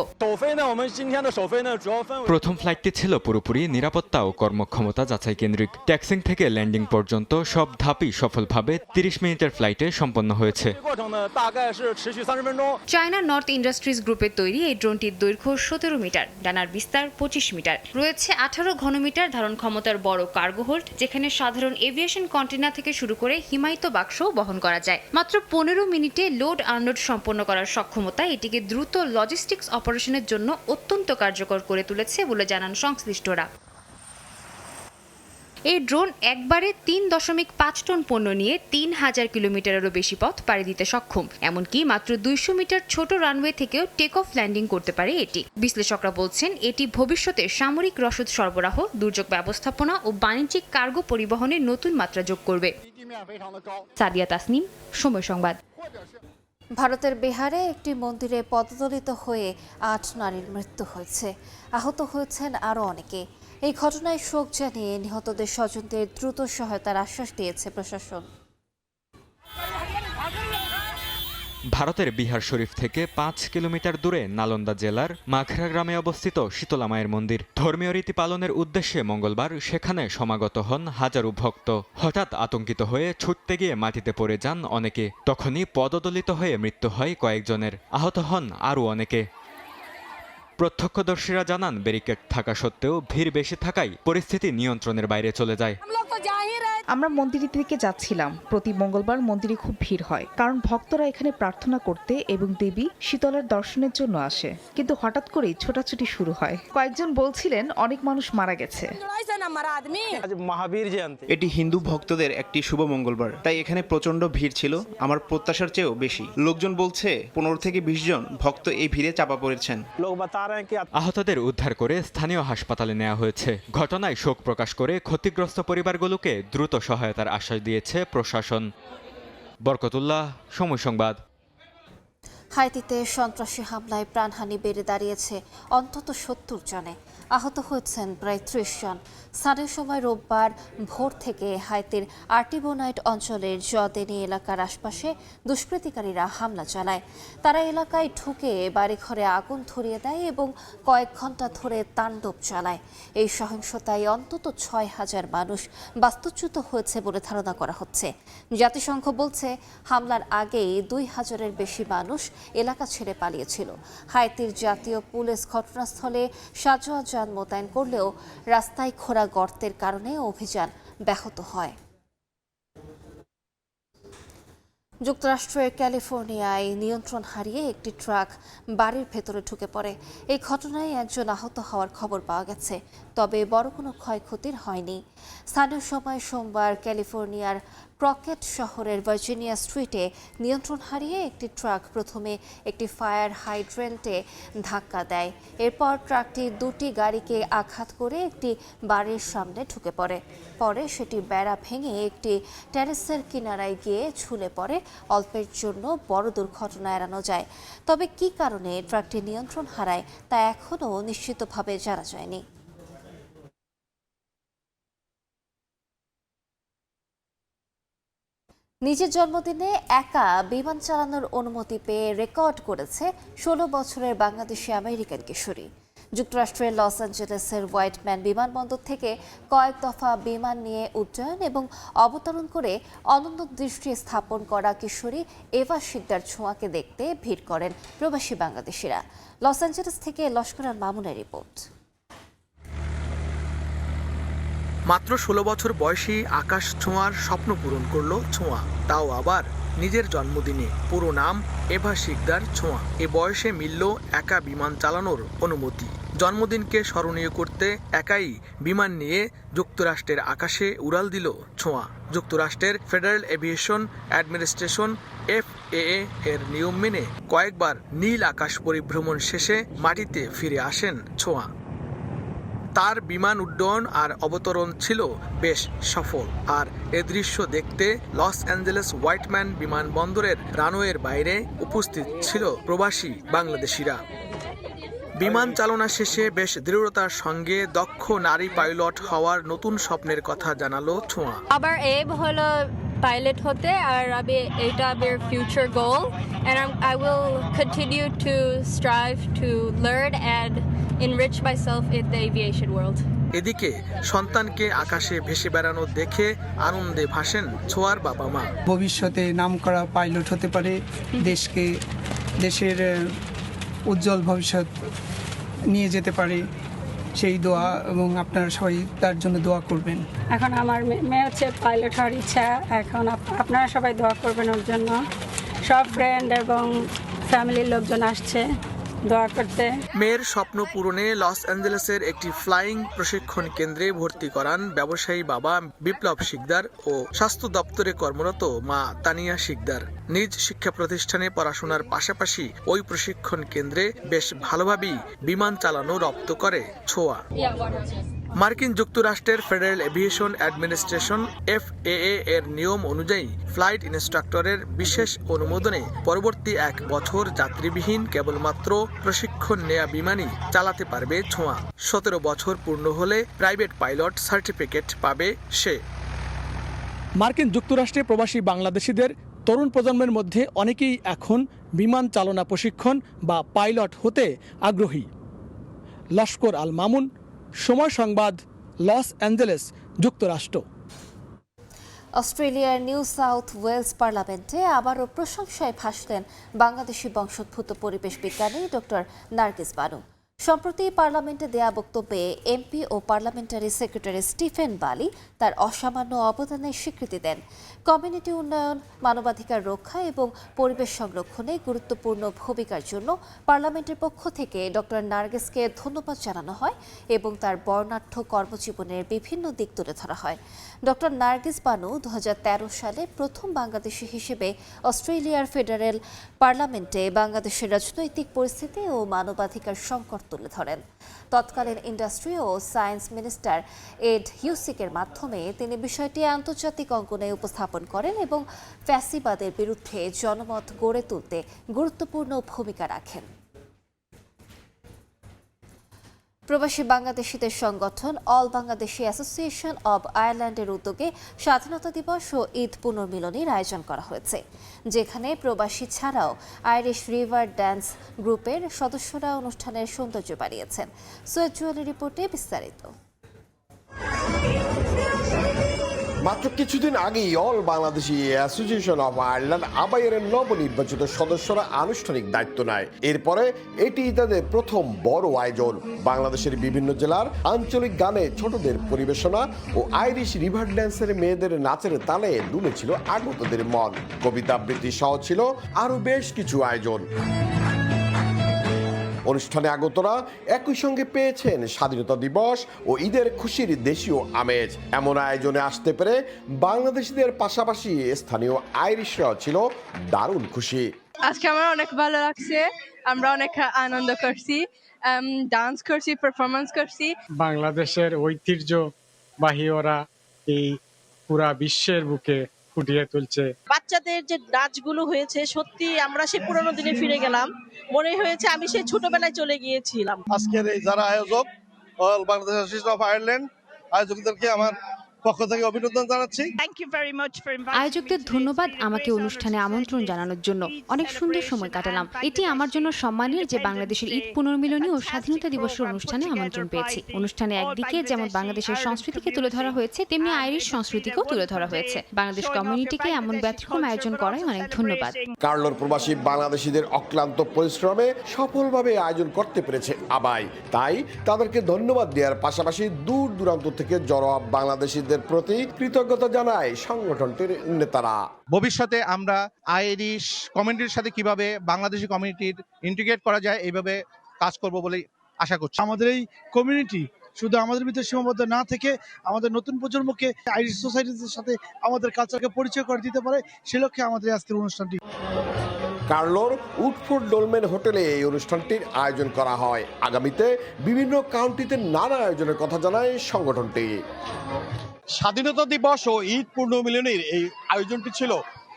প্রথম ফ্লাইটটি ছিল পুরোপুরি নিরাপত্তা ও কর্মক্ষমতা যাচাই কেন্দ্রিক। ট্যাক্সিং থেকে ল্যান্ডিং পর্যন্ত সব ধাপই সফলভাবে 30 মিনিটের ফ্লাইটে সম্পন্ন হয়েছে। চায়না নর্থ ইন্ডাস্ট্রিজ গ্রুপের তৈরি এই ড্রোনটির দৈর্ঘ্য 17 মিটার, ডানার বিস্তার 25 মিটার। রয়েছে 18 ঘনমিটার ধারণ ক্ষমতার বড় কার্গো হোল্ড, যেখানে সাধারণ এভিয়েশন কন্টেনার থেকে শুরু করে হিমায়িত বাক্সও বহন করা যায়। মাত্র 15 মিনিটে লোড আনলোড সম্পন্ন করার সক্ষমতা এটিকে দ্রুত লজিস্টিক্স অপারেশনের জন্য অত্যন্ত কার্যকর করে তুলেছে বলে জানান সংশ্লিষ্টরা। এই ড্রোন একবারে 3.5 টন পণ্য নিয়ে 3000 কিলোমিটারেরও বেশি পথ পাড়ি দিতে সক্ষম। এমনকি মাত্র 200 মিটার ছোট রানওয়ে থেকেও টেক অফ ল্যান্ডিং করতে পারে এটি। বিশ্লেষকরা বলছেন এটি ভবিষ্যতে সামরিক রসদ সরবরাহ, দুর্যোগ ব্যবস্থাপনা ও বাণিজ্যিক কার্গো পরিবহনে নতুন মাত্রা যোগ করবে। সাদিয়া তাসনিম, সময় সংবাদ। ভারতের বিহারে একটি মন্দিরে পদদলিত হয়ে 8 নারীর মৃত্যু হয়েছে, আহত হয়েছেন আরও অনেকে। এই ঘটনায় শোক জানিয়ে নিহতদের স্বজনদের দ্রুত সহায়তার আশ্বাস দিয়েছে প্রশাসন। ভারতের বিহার শরীফ থেকে 5 কিলোমিটার দূরে নালন্দা জেলার মাখরা গ্রামে অবস্থিত শীতলা মায়ের মন্দির। ধর্মীয় রীতি পালনের উদ্দেশ্যে মঙ্গলবার সেখানে সমাগত হন হাজারো ভক্ত। হঠাৎ আতঙ্কিত হয়ে ছুটতে গিয়ে মাটিতে পড়ে যান অনেকে। তখনই পদদলিত হয়ে মৃত্যু হয় কয়েকজনের, আহত হন আরও অনেকে। প্রত্যক্ষদর্শীরা জানান ব্যারিকেড থাকা সত্ত্বেও ভিড় বেশি থাকায় পরিস্থিতি নিয়ন্ত্রণের বাইরে চলে যায়। আমরা মন্দিরের দিকে যাচ্ছিলাম। প্রতি মঙ্গলবার মন্দিরে খুব ভিড় হয়, কারণ ভক্তরা এখানে প্রার্থনা করতে এবং দেবী শীতলার দর্শনের জন্য আসে। কিন্তু হঠাৎ করেই ছোটাছুটি শুরু হয়। কয়েকজন বলছিলেন অনেক মানুষ মারা গেছে। এটি হিন্দু ভক্তদের একটি শুভ মঙ্গলবার, তাই এখানে প্রচন্ড ভিড় ছিল, আমার প্রত্যাশার চেয়েও বেশি। লোকজন বলছে 15 থেকে 20 জন ভক্ত এই ভিড়ে চাপা পড়েছেন। আহতদের উদ্ধার করে স্থানীয় হাসপাতালে নেওয়া হয়েছে। ঘটনায় শোক প্রকাশ করে ক্ষতিগ্রস্ত পরিবারগুলোকে দ্রুত সহায়তার আশ্বাস দিয়েছে প্রশাসন। বরকতুল্লাহ, সময় সংবাদ। হাইতিতে সন্ত্রাসী হামলায় প্রাণহানি বেড়ে দাঁড়িয়েছে অন্তত 70 জনে, আহত হয়েছেন প্রায় 30 জন। স্থানীয় সময় রোববার ভোর থেকে হাইতির আর্টিবোনাইট অঞ্চলের জদেনি এলাকার আশপাশে দুষ্কৃতিকারীরা হামলা চালায়। তারা এলাকায় ঢুকে বাড়িঘরে আগুন ধরিয়ে দেয় এবং কয়েক ঘন্টা ধরে তাণ্ডব চালায়। এই সহিংসতায় অন্তত 6000 মানুষ বাস্তুচ্যুত হয়েছে বলে ধারণা করা হচ্ছে। জাতিসংঘ বলছে হামলার আগেই 2000-এর বেশি মানুষ এলাকা ছেড়ে পালিয়েছিল। হাইতির জাতীয় পুলিশ ঘটনাস্থলে সাঁজোয়া যান মোতায়েন করলেও রাস্তায় খোঁড়া গর্তের কারণে অভিযান ব্যাহত হয়। যুক্তরাষ্ট্রের ক্যালিফোর্নিয়ায় নিয়ন্ত্রণ হারিয়ে একটি ট্রাক বাড়ির ভেতরে ঢুকে পড়ে। এই ঘটনায় একজন আহত হওয়ার খবর পাওয়া গেছে, তবে বড় কোনো ক্ষয়ক্ষতির হয়নি। স্থানীয় সময় সোমবার ক্যালিফোর্নিয়ার ক্রকেট শহরের ভার্জিনিয়া স্ট্রিটে নিয়ন্ত্রণ হারিয়ে একটি ট্রাক প্রথমে একটি ফায়ার হাইড্রেন্টে ধাক্কা দেয়। এরপর ট্রাকটি 2টি গাড়িকে আঘাত করে একটি বাড়ির সামনে ঢুকে পড়ে। পরে সেটি বেড়া ভেঙে একটি টেরেসের কিনারায় গিয়ে ঝুলে পড়ে। অল্পের জন্য বড় দুর্ঘটনা এড়ানো যায়, তবে কী কারণে ট্রাকটি নিয়ন্ত্রণ হারায় তা এখনও নিশ্চিতভাবে জানা যায়নি। নিজের জন্মদিনে একা বিমান চালানোর অনুমতি পেয়ে রেকর্ড করেছে 16 বছরের বাংলাদেশি আমেরিকান কিশোরী। যুক্তরাষ্ট্রের লস অ্যাঞ্জেলেসের হোয়াইটম্যান বিমানবন্দর থেকে কয়েক দফা বিমান নিয়ে উড্ডয়ন এবং অবতরণ করে অনন্য দৃষ্টি স্থাপন করা কিশোরী এভা শিকদার ছোঁয়াকে দেখতে ভিড় করেন প্রবাসী বাংলাদেশিরা। লস অ্যাঞ্জেলেস থেকে লস্কর আল মামুনের রিপোর্ট। মাত্র 16 বছর বয়সী আকাশ ছোঁয়ার স্বপ্ন পূরণ করল ছোঁয়া, তাও আবার নিজের জন্মদিনে। পুরো নাম এভা শিকদার ছোঁয়া। এ বয়সে মিলল একা বিমান চালানোর অনুমতি। জন্মদিনকে স্মরণীয় করতে একাই বিমান নিয়ে যুক্তরাষ্ট্রের আকাশে উড়াল দিল ছোঁয়া। যুক্তরাষ্ট্রের ফেডারেল এভিয়েশন অ্যাডমিনিস্ট্রেশন FAA এর নিয়ম মেনে কয়েকবার নীল আকাশ পরিভ্রমণ শেষে মাটিতে ফিরে আসেন ছোঁয়া। তার বিমান উড্ডয়ন আর অবতরণ ছিল বেশ সফল। আর এ দৃশ্য দেখতে লস অ্যাঞ্জেলেস হোয়াইটম্যান বিমানবন্দরের রানওয়ের বাইরে উপস্থিত ছিল প্রবাসী বাংলাদেশিরা। বিমান চালনা শেষে বেশ দৃঢ়তার সঙ্গে দক্ষ নারী পাইলট হওয়ার নতুন স্বপ্নের কথা জানালো ছোঁয়া। আবার এম হলো পাইলট হতে, আর আমি এটা আমার future goal, and I will continue to strive to learn and enrich myself in the aviation world. এদিকে সন্তানকে আকাশে ভেসে বেড়ানো দেখে আনন্দে ভাসেন ছোঁয়ার বাবা মা। ভবিষ্যতে নামকরা পাইলট হতে পারে, দেশের উজ্জ্বল ভবিষ্যৎ নিয়ে যেতে পারে, সেই দোয়া এবং আপনারা সবাই তার জন্য দোয়া করবেন। এখন আমার মেয়ে হচ্ছে পাইলট হওয়ার ইচ্ছা, এখন আপনারা সবাই দোয়া করবেন ওর জন্য। সব ফ্রেন্ড এবং ফ্যামিলির লোকজন আসছে দোয়া করতে। মেয়ের স্বপ্ন পূরণে লস অ্যাঞ্জেলেসের একটি ফ্লাইং প্রশিক্ষণ কেন্দ্রে ভর্তি করান ব্যবসায়ী বাবা বিপ্লব শিকদার ও স্বাস্থ্য দপ্তরে কর্মরত মা তানিয়া শিকদার। নিজ শিক্ষা প্রতিষ্ঠানে পড়াশোনার পাশাপাশি ওই প্রশিক্ষণ কেন্দ্রে বেশ ভালোভাবেই বিমান চালানো রপ্ত করে ছোঁয়া। মার্কিন যুক্তরাষ্ট্রের ফেডারেল এভিয়েশন অ্যাডমিনিস্ট্রেশন FAA এর নিয়ম অনুযায়ী ফ্লাইট ইনস্ট্রাক্টরের বিশেষ অনুমোদনে পরবর্তী 1 বছর যাত্রীবিহীন কেবলমাত্র প্রশিক্ষণ নেয়া বিমানই চালাতে পারবে ছোঁয়া। 17 বছর পূর্ণ হলে প্রাইভেট পাইলট সার্টিফিকেট পাবে সে। মার্কিন যুক্তরাষ্ট্রে প্রবাসী বাংলাদেশিদের তরুণ প্রজন্মের মধ্যে অনেকেই এখন বিমান চালনা প্রশিক্ষণ বা পাইলট হতে আগ্রহী। লস্কর আল মামুন, সময় সংবাদ, লস অ্যাঞ্জেলেস, যুক্তরাষ্ট্র। অস্ট্রেলিয়ার নিউ সাউথ ওয়েলস পার্লামেন্টে আবারও প্রশংসায় ভাসলেন বাংলাদেশি বংশোদ্ভূত পরিবেশ বিজ্ঞানী ডক্টর নার্গিস বানু। সম্প্রতি পার্লামেন্টে দেয়া বক্তব্যে এমপি ও পার্লামেন্টারি সেক্রেটারি স্টিফেন বালি তার অসামান্য অবদানের স্বীকৃতি দেন। কমিউনিটি উন্নয়ন, মানবাধিকার রক্ষা এবং পরিবেশ সংরক্ষণে গুরুত্বপূর্ণ ভূমিকার জন্য পার্লামেন্টের পক্ষ থেকে ডক্টর নার্গিসকে ধন্যবাদ জানানো হয় এবং তার বর্ণাঢ্য কর্মজীবনের বিভিন্ন দিক তুলে ধরা হয়। ডক্টর নার্গিস বানু 2013 সালে প্রথম বাংলাদেশি হিসেবে অস্ট্রেলিয়ার ফেডারেল পার্লামেন্টে বাংলাদেশের রাজনৈতিক পরিস্থিতি ও মানবাধিকার সংকট তুলে ধরেন। তৎকালীন ইন্ডাস্ট্রি ও সায়েন্স মিনিস্টার এড হিউসিকের মাধ্যমে তিনি বিষয়টি আন্তর্জাতিক অঙ্গনে উপস্থাপন করেন এবং ফ্যাসিবাদের বিরুদ্ধে জনমত গড়ে তুলতে গুরুত্বপূর্ণ ভূমিকা রাখেন। প্রবাসী বাংলাদেশিদের সংগঠন অল বাংলাদেশি অ্যাসোসিয়েশন অব আয়ারল্যান্ডের উদ্যোগে স্বাধীনতা দিবস ও ঈদ পুনর্মিলনীর আয়োজন করা হয়েছে, যেখানে প্রবাসী ছাড়াও আইরিশ রিভার ড্যান্স গ্রুপের সদস্যরা অনুষ্ঠানের সৌন্দর্য বাড়িয়েছেন। সৈয়দ জুয়েলের রিপোর্টে বিস্তারিত। মাত্র কিছুদিন আগেই all Bangladeshi association of Ireland আবাইয়ের নবনির্বাচিত সদস্যরা আনুষ্ঠানিক দায়িত্ব নেয়। এরপরে এটি তাদের প্রথম বড় আয়োজন। বাংলাদেশের বিভিন্ন জেলার আঞ্চলিক গানে ছোটদের পরিবেশনা ও আইরিশ রিভার ড্যান্সের মেয়েদের নাচের তালে দুলেছিল আগতদের মন। কবিতা আবৃত্তি সহ ছিল আরো বেশ কিছু আয়োজন। অনুষ্ঠানে আগতরা একই সঙ্গে পেয়েছেন স্বাধীনতা দিবস ও ঈদের খুশির দেশীয় আমেজ। এমন আয়োজনে আসতে পেরে বাংলাদেশিদের পাশাপাশি স্থানীয় আইরিশরাও ছিল দারুণ খুশি। আজকে আমার অনেক ভালো লাগছে, আমরা অনেক আনন্দ করছি, ডান্স করছি, পারফরমেন্স করছি। বাংলাদেশের ঐতিহ্যবাহী ওরা এই পুরা বিশ্বের বুকে ফুটিয়ে তুলছে। বাচ্চাদের যে নাচগুলো হয়েছে, সত্যি আমরা সেই পুরোনো দিনে ফিরে গেলাম, মনে হয়েছে আমি সেই ছোটবেলায় চলে গিয়েছিলাম। আজকের এই যারা আয়োজক all Bangladesh association of Ireland, আয়োজকদেরকে আমার পক্ষ থেকে অভিনন্দন জানাচ্ছি। আয়োজকদের ধন্যবাদ আমাকে অনুষ্ঠানে আমন্ত্রণ জানানোর জন্য। অনেক সুন্দর সময় কাটালাম। এটি আমার জন্য সম্মানের যে বাংলাদেশের ঈদ পুনর্মিলনী ও স্বাধীনতা দিবসের অনুষ্ঠানে আমন্ত্রণ পেয়েছি। অনুষ্ঠানে একদিকে যেমন বাংলাদেশের সংস্কৃতিকে তুলে ধরা হয়েছে, তেমনি আইরিশ সংস্কৃতিকেও তুলে ধরা হয়েছে। বাংলাদেশ কমিউনিটিকে এমন ব্যতিক্রম আয়োজন করায় অনেক ধন্যবাদ। কার্লোর প্রবাসী বাংলাদেশিদের অক্লান্ত পরিশ্রমে সফলভাবে আয়োজন করতে পেরেছে আবাই। তাই তাদেরকে ধন্যবাদ দেওয়ার পাশাপাশি দূর দূরান্ত থেকে জড়ো বাংলাদেশিদের প্রতি কৃতজ্ঞতা জানায় সংগঠনটির নেতারা। ভবিষ্যতে আমরা আইরিশ কমিউনিটির সাথে কিভাবে বাংলাদেশি কমিউনিটির ইন্টিগ্রেট করা যায় এইভাবে কাজ করব বলে আশা করছি। আমাদের এই কমিউনিটি শুধু আমাদের ভিতরে সীমাবদ্ধ না থেকে আমাদের নতুন প্রজন্মকে আইরিশ সোসাইটির সাথে আমাদের কালচারকে পরিচয় করে দিতে পারে, সে লক্ষ্যে আমাদের আজকের অনুষ্ঠানটি। কার্লোর উডফোর্ড ডোলমেন হোটেলে এই অনুষ্ঠানটির আয়োজন করা হয়। আগামীতে বিভিন্ন কাউন্টিতে নানা আয়োজনের কথা জানায় সংগঠনটি। স্বাধীনতা দিবস ও ঈদ পুনর্মিলনীর এই আয়োজনটি ছিল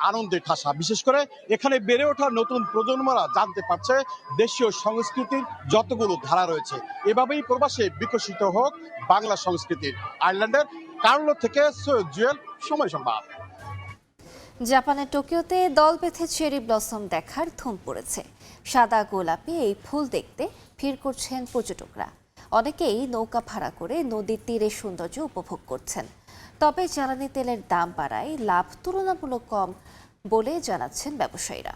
আনন্দের ঠাসা। বিশেষ করে এখানে বেড়ে ওঠা নতুন প্রজন্মরা জানতে পারছে দেশীয় সংস্কৃতির যতগুলো ধারা রয়েছে। এভাবেই প্রবাসে বিকশিত হোক বাংলা সংস্কৃতির। আয়ারল্যান্ডের কার্লো থেকে সৈয়দ জুয়েল, সময় সংবাদ। জাপানের টোকিওতে দল বেঁধে চেরি ব্লসম দেখার ধুম পড়েছে। সাদা গোলাপি এই ফুল দেখতে ভিড় করছেন পর্যটকরা। অনেকেই নৌকা ভাড়া করে নদীর তীরে সৌন্দর্য উপভোগ করছেন। তবে জ্বালানি তেলের দাম বাড়ায় লাভ তুলনামূলক কম বলে জানাচ্ছেন ব্যবসায়ীরা।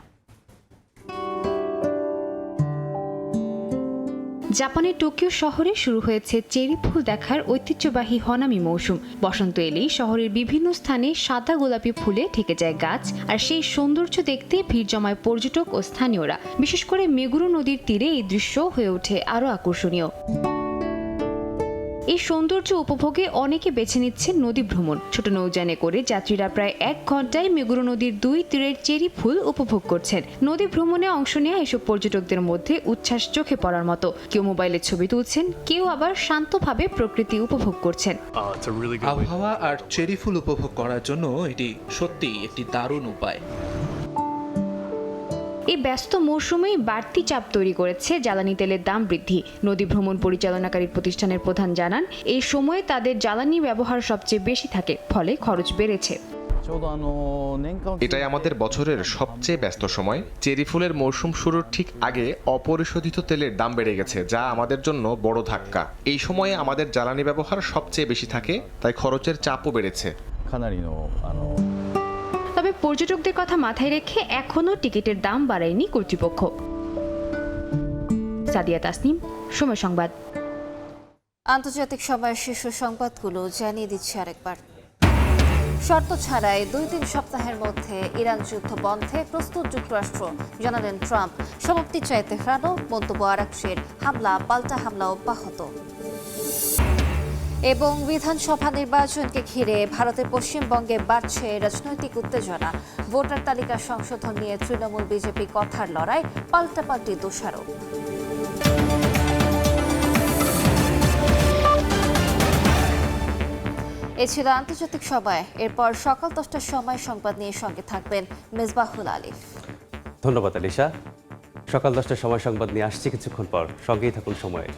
জাপানের টোকিও শহরে শুরু হয়েছে চেরি ফুল দেখার ঐতিহ্যবাহী হনামি মৌসুম। বসন্ত এলেই শহরের বিভিন্ন স্থানে সাদা গোলাপি ফুলে ঢেকে যায় গাছ, আর সেই সৌন্দর্য দেখতে ভিড় জমায় পর্যটক ও স্থানীয়রা। বিশেষ করে মেগুরো নদীর তীরে এই দৃশ্য হয়ে ওঠে আরও আকর্ষণীয়। এই সৌন্দর্য উপভোগে অনেকে বেছে নিচ্ছেন নদী ভ্রমণ। ছোট নৌযানে করে যাত্রীরা প্রায় 1 ঘন্টায় মেগুরো নদীর 2 তীরের চেরি ফুল উপভোগ করছেন। নদী ভ্রমণে অংশ নেওয়া এসব পর্যটকদের মধ্যে উচ্ছ্বাস চোখে পড়ার মতো। কেউ মোবাইলে ছবি তুলছেন, কেউ আবার শান্তভাবে প্রকৃতি উপভোগ করছেন। আবহাওয়া আর চেরি ফুল উপভোগ করার জন্য এটি সত্যিই একটি দারুণ উপায়। এই ব্যস্ত মৌসুমেই বাড়তি চাপ তৈরি করেছে জ্বালানি তেলের দাম বৃদ্ধি। নদী ভ্রমণ পরিচালনাকারী প্রতিষ্ঠানের প্রধান জানান, এই সময়ে তাদের জ্বালানি ব্যবহার সবচেয়ে বেশি থাকে, ফলে খরচ বেড়েছে। এটাই আমাদের বছরের সবচেয়ে ব্যস্ত সময়। চেরি ফুলের মৌসুম শুরুর ঠিক আগে অপরিশোধিত তেলের দাম বেড়ে গেছে, যা আমাদের জন্য বড় ধাক্কা। এই সময়ে আমাদের জ্বালানি ব্যবহার সবচেয়ে বেশি থাকে, তাই খরচের চাপও বেড়েছে। তবে পর্যটকদের কথা মাথায় রেখে এখনও টিকিটের দাম বাড়ায়নি কর্তৃপক্ষ। সাদিয়া তাসনিম, সময় সংবাদ। আন্তর্জাতিক সময়ের শীর্ষ সংবাদগুলো জানিয়ে দিচ্ছি আরেকবার। শর্ত ছাড়াই 2-3 সপ্তাহের মধ্যে ইরান যুদ্ধ বন্ধে প্রস্তুত যুক্তরাষ্ট্র, জানালেন ট্রাম্প। সমাপ্তি চায় তেহরানও। মন্তব্য আরাকচির, হামলা পাল্টা হামলা অব্যাহত। এবং বিধানসভা নির্বাচনকে ঘিরে ভারতের পশ্চিমবঙ্গে বাড়ছে রাজনৈতিক উত্তেজনা। ভোটার তালিকা সংশোধন নিয়ে তৃণমূল বিজেপি কথার লড়াই, পাল্টাপাল্টি দোষারোপ। এ ছিল আন্তর্জাতিক সময়। এরপর সকাল 10টার সময় সংবাদ নিয়ে সঙ্গে থাকবেন মেজবাহুল আলিফ। ধন্যবাদ আলিশা। সকাল 10টার সময় সংবাদ নিয়ে আসছি কিছুক্ষণ পর, সঙ্গেই থাকুন সময়ের।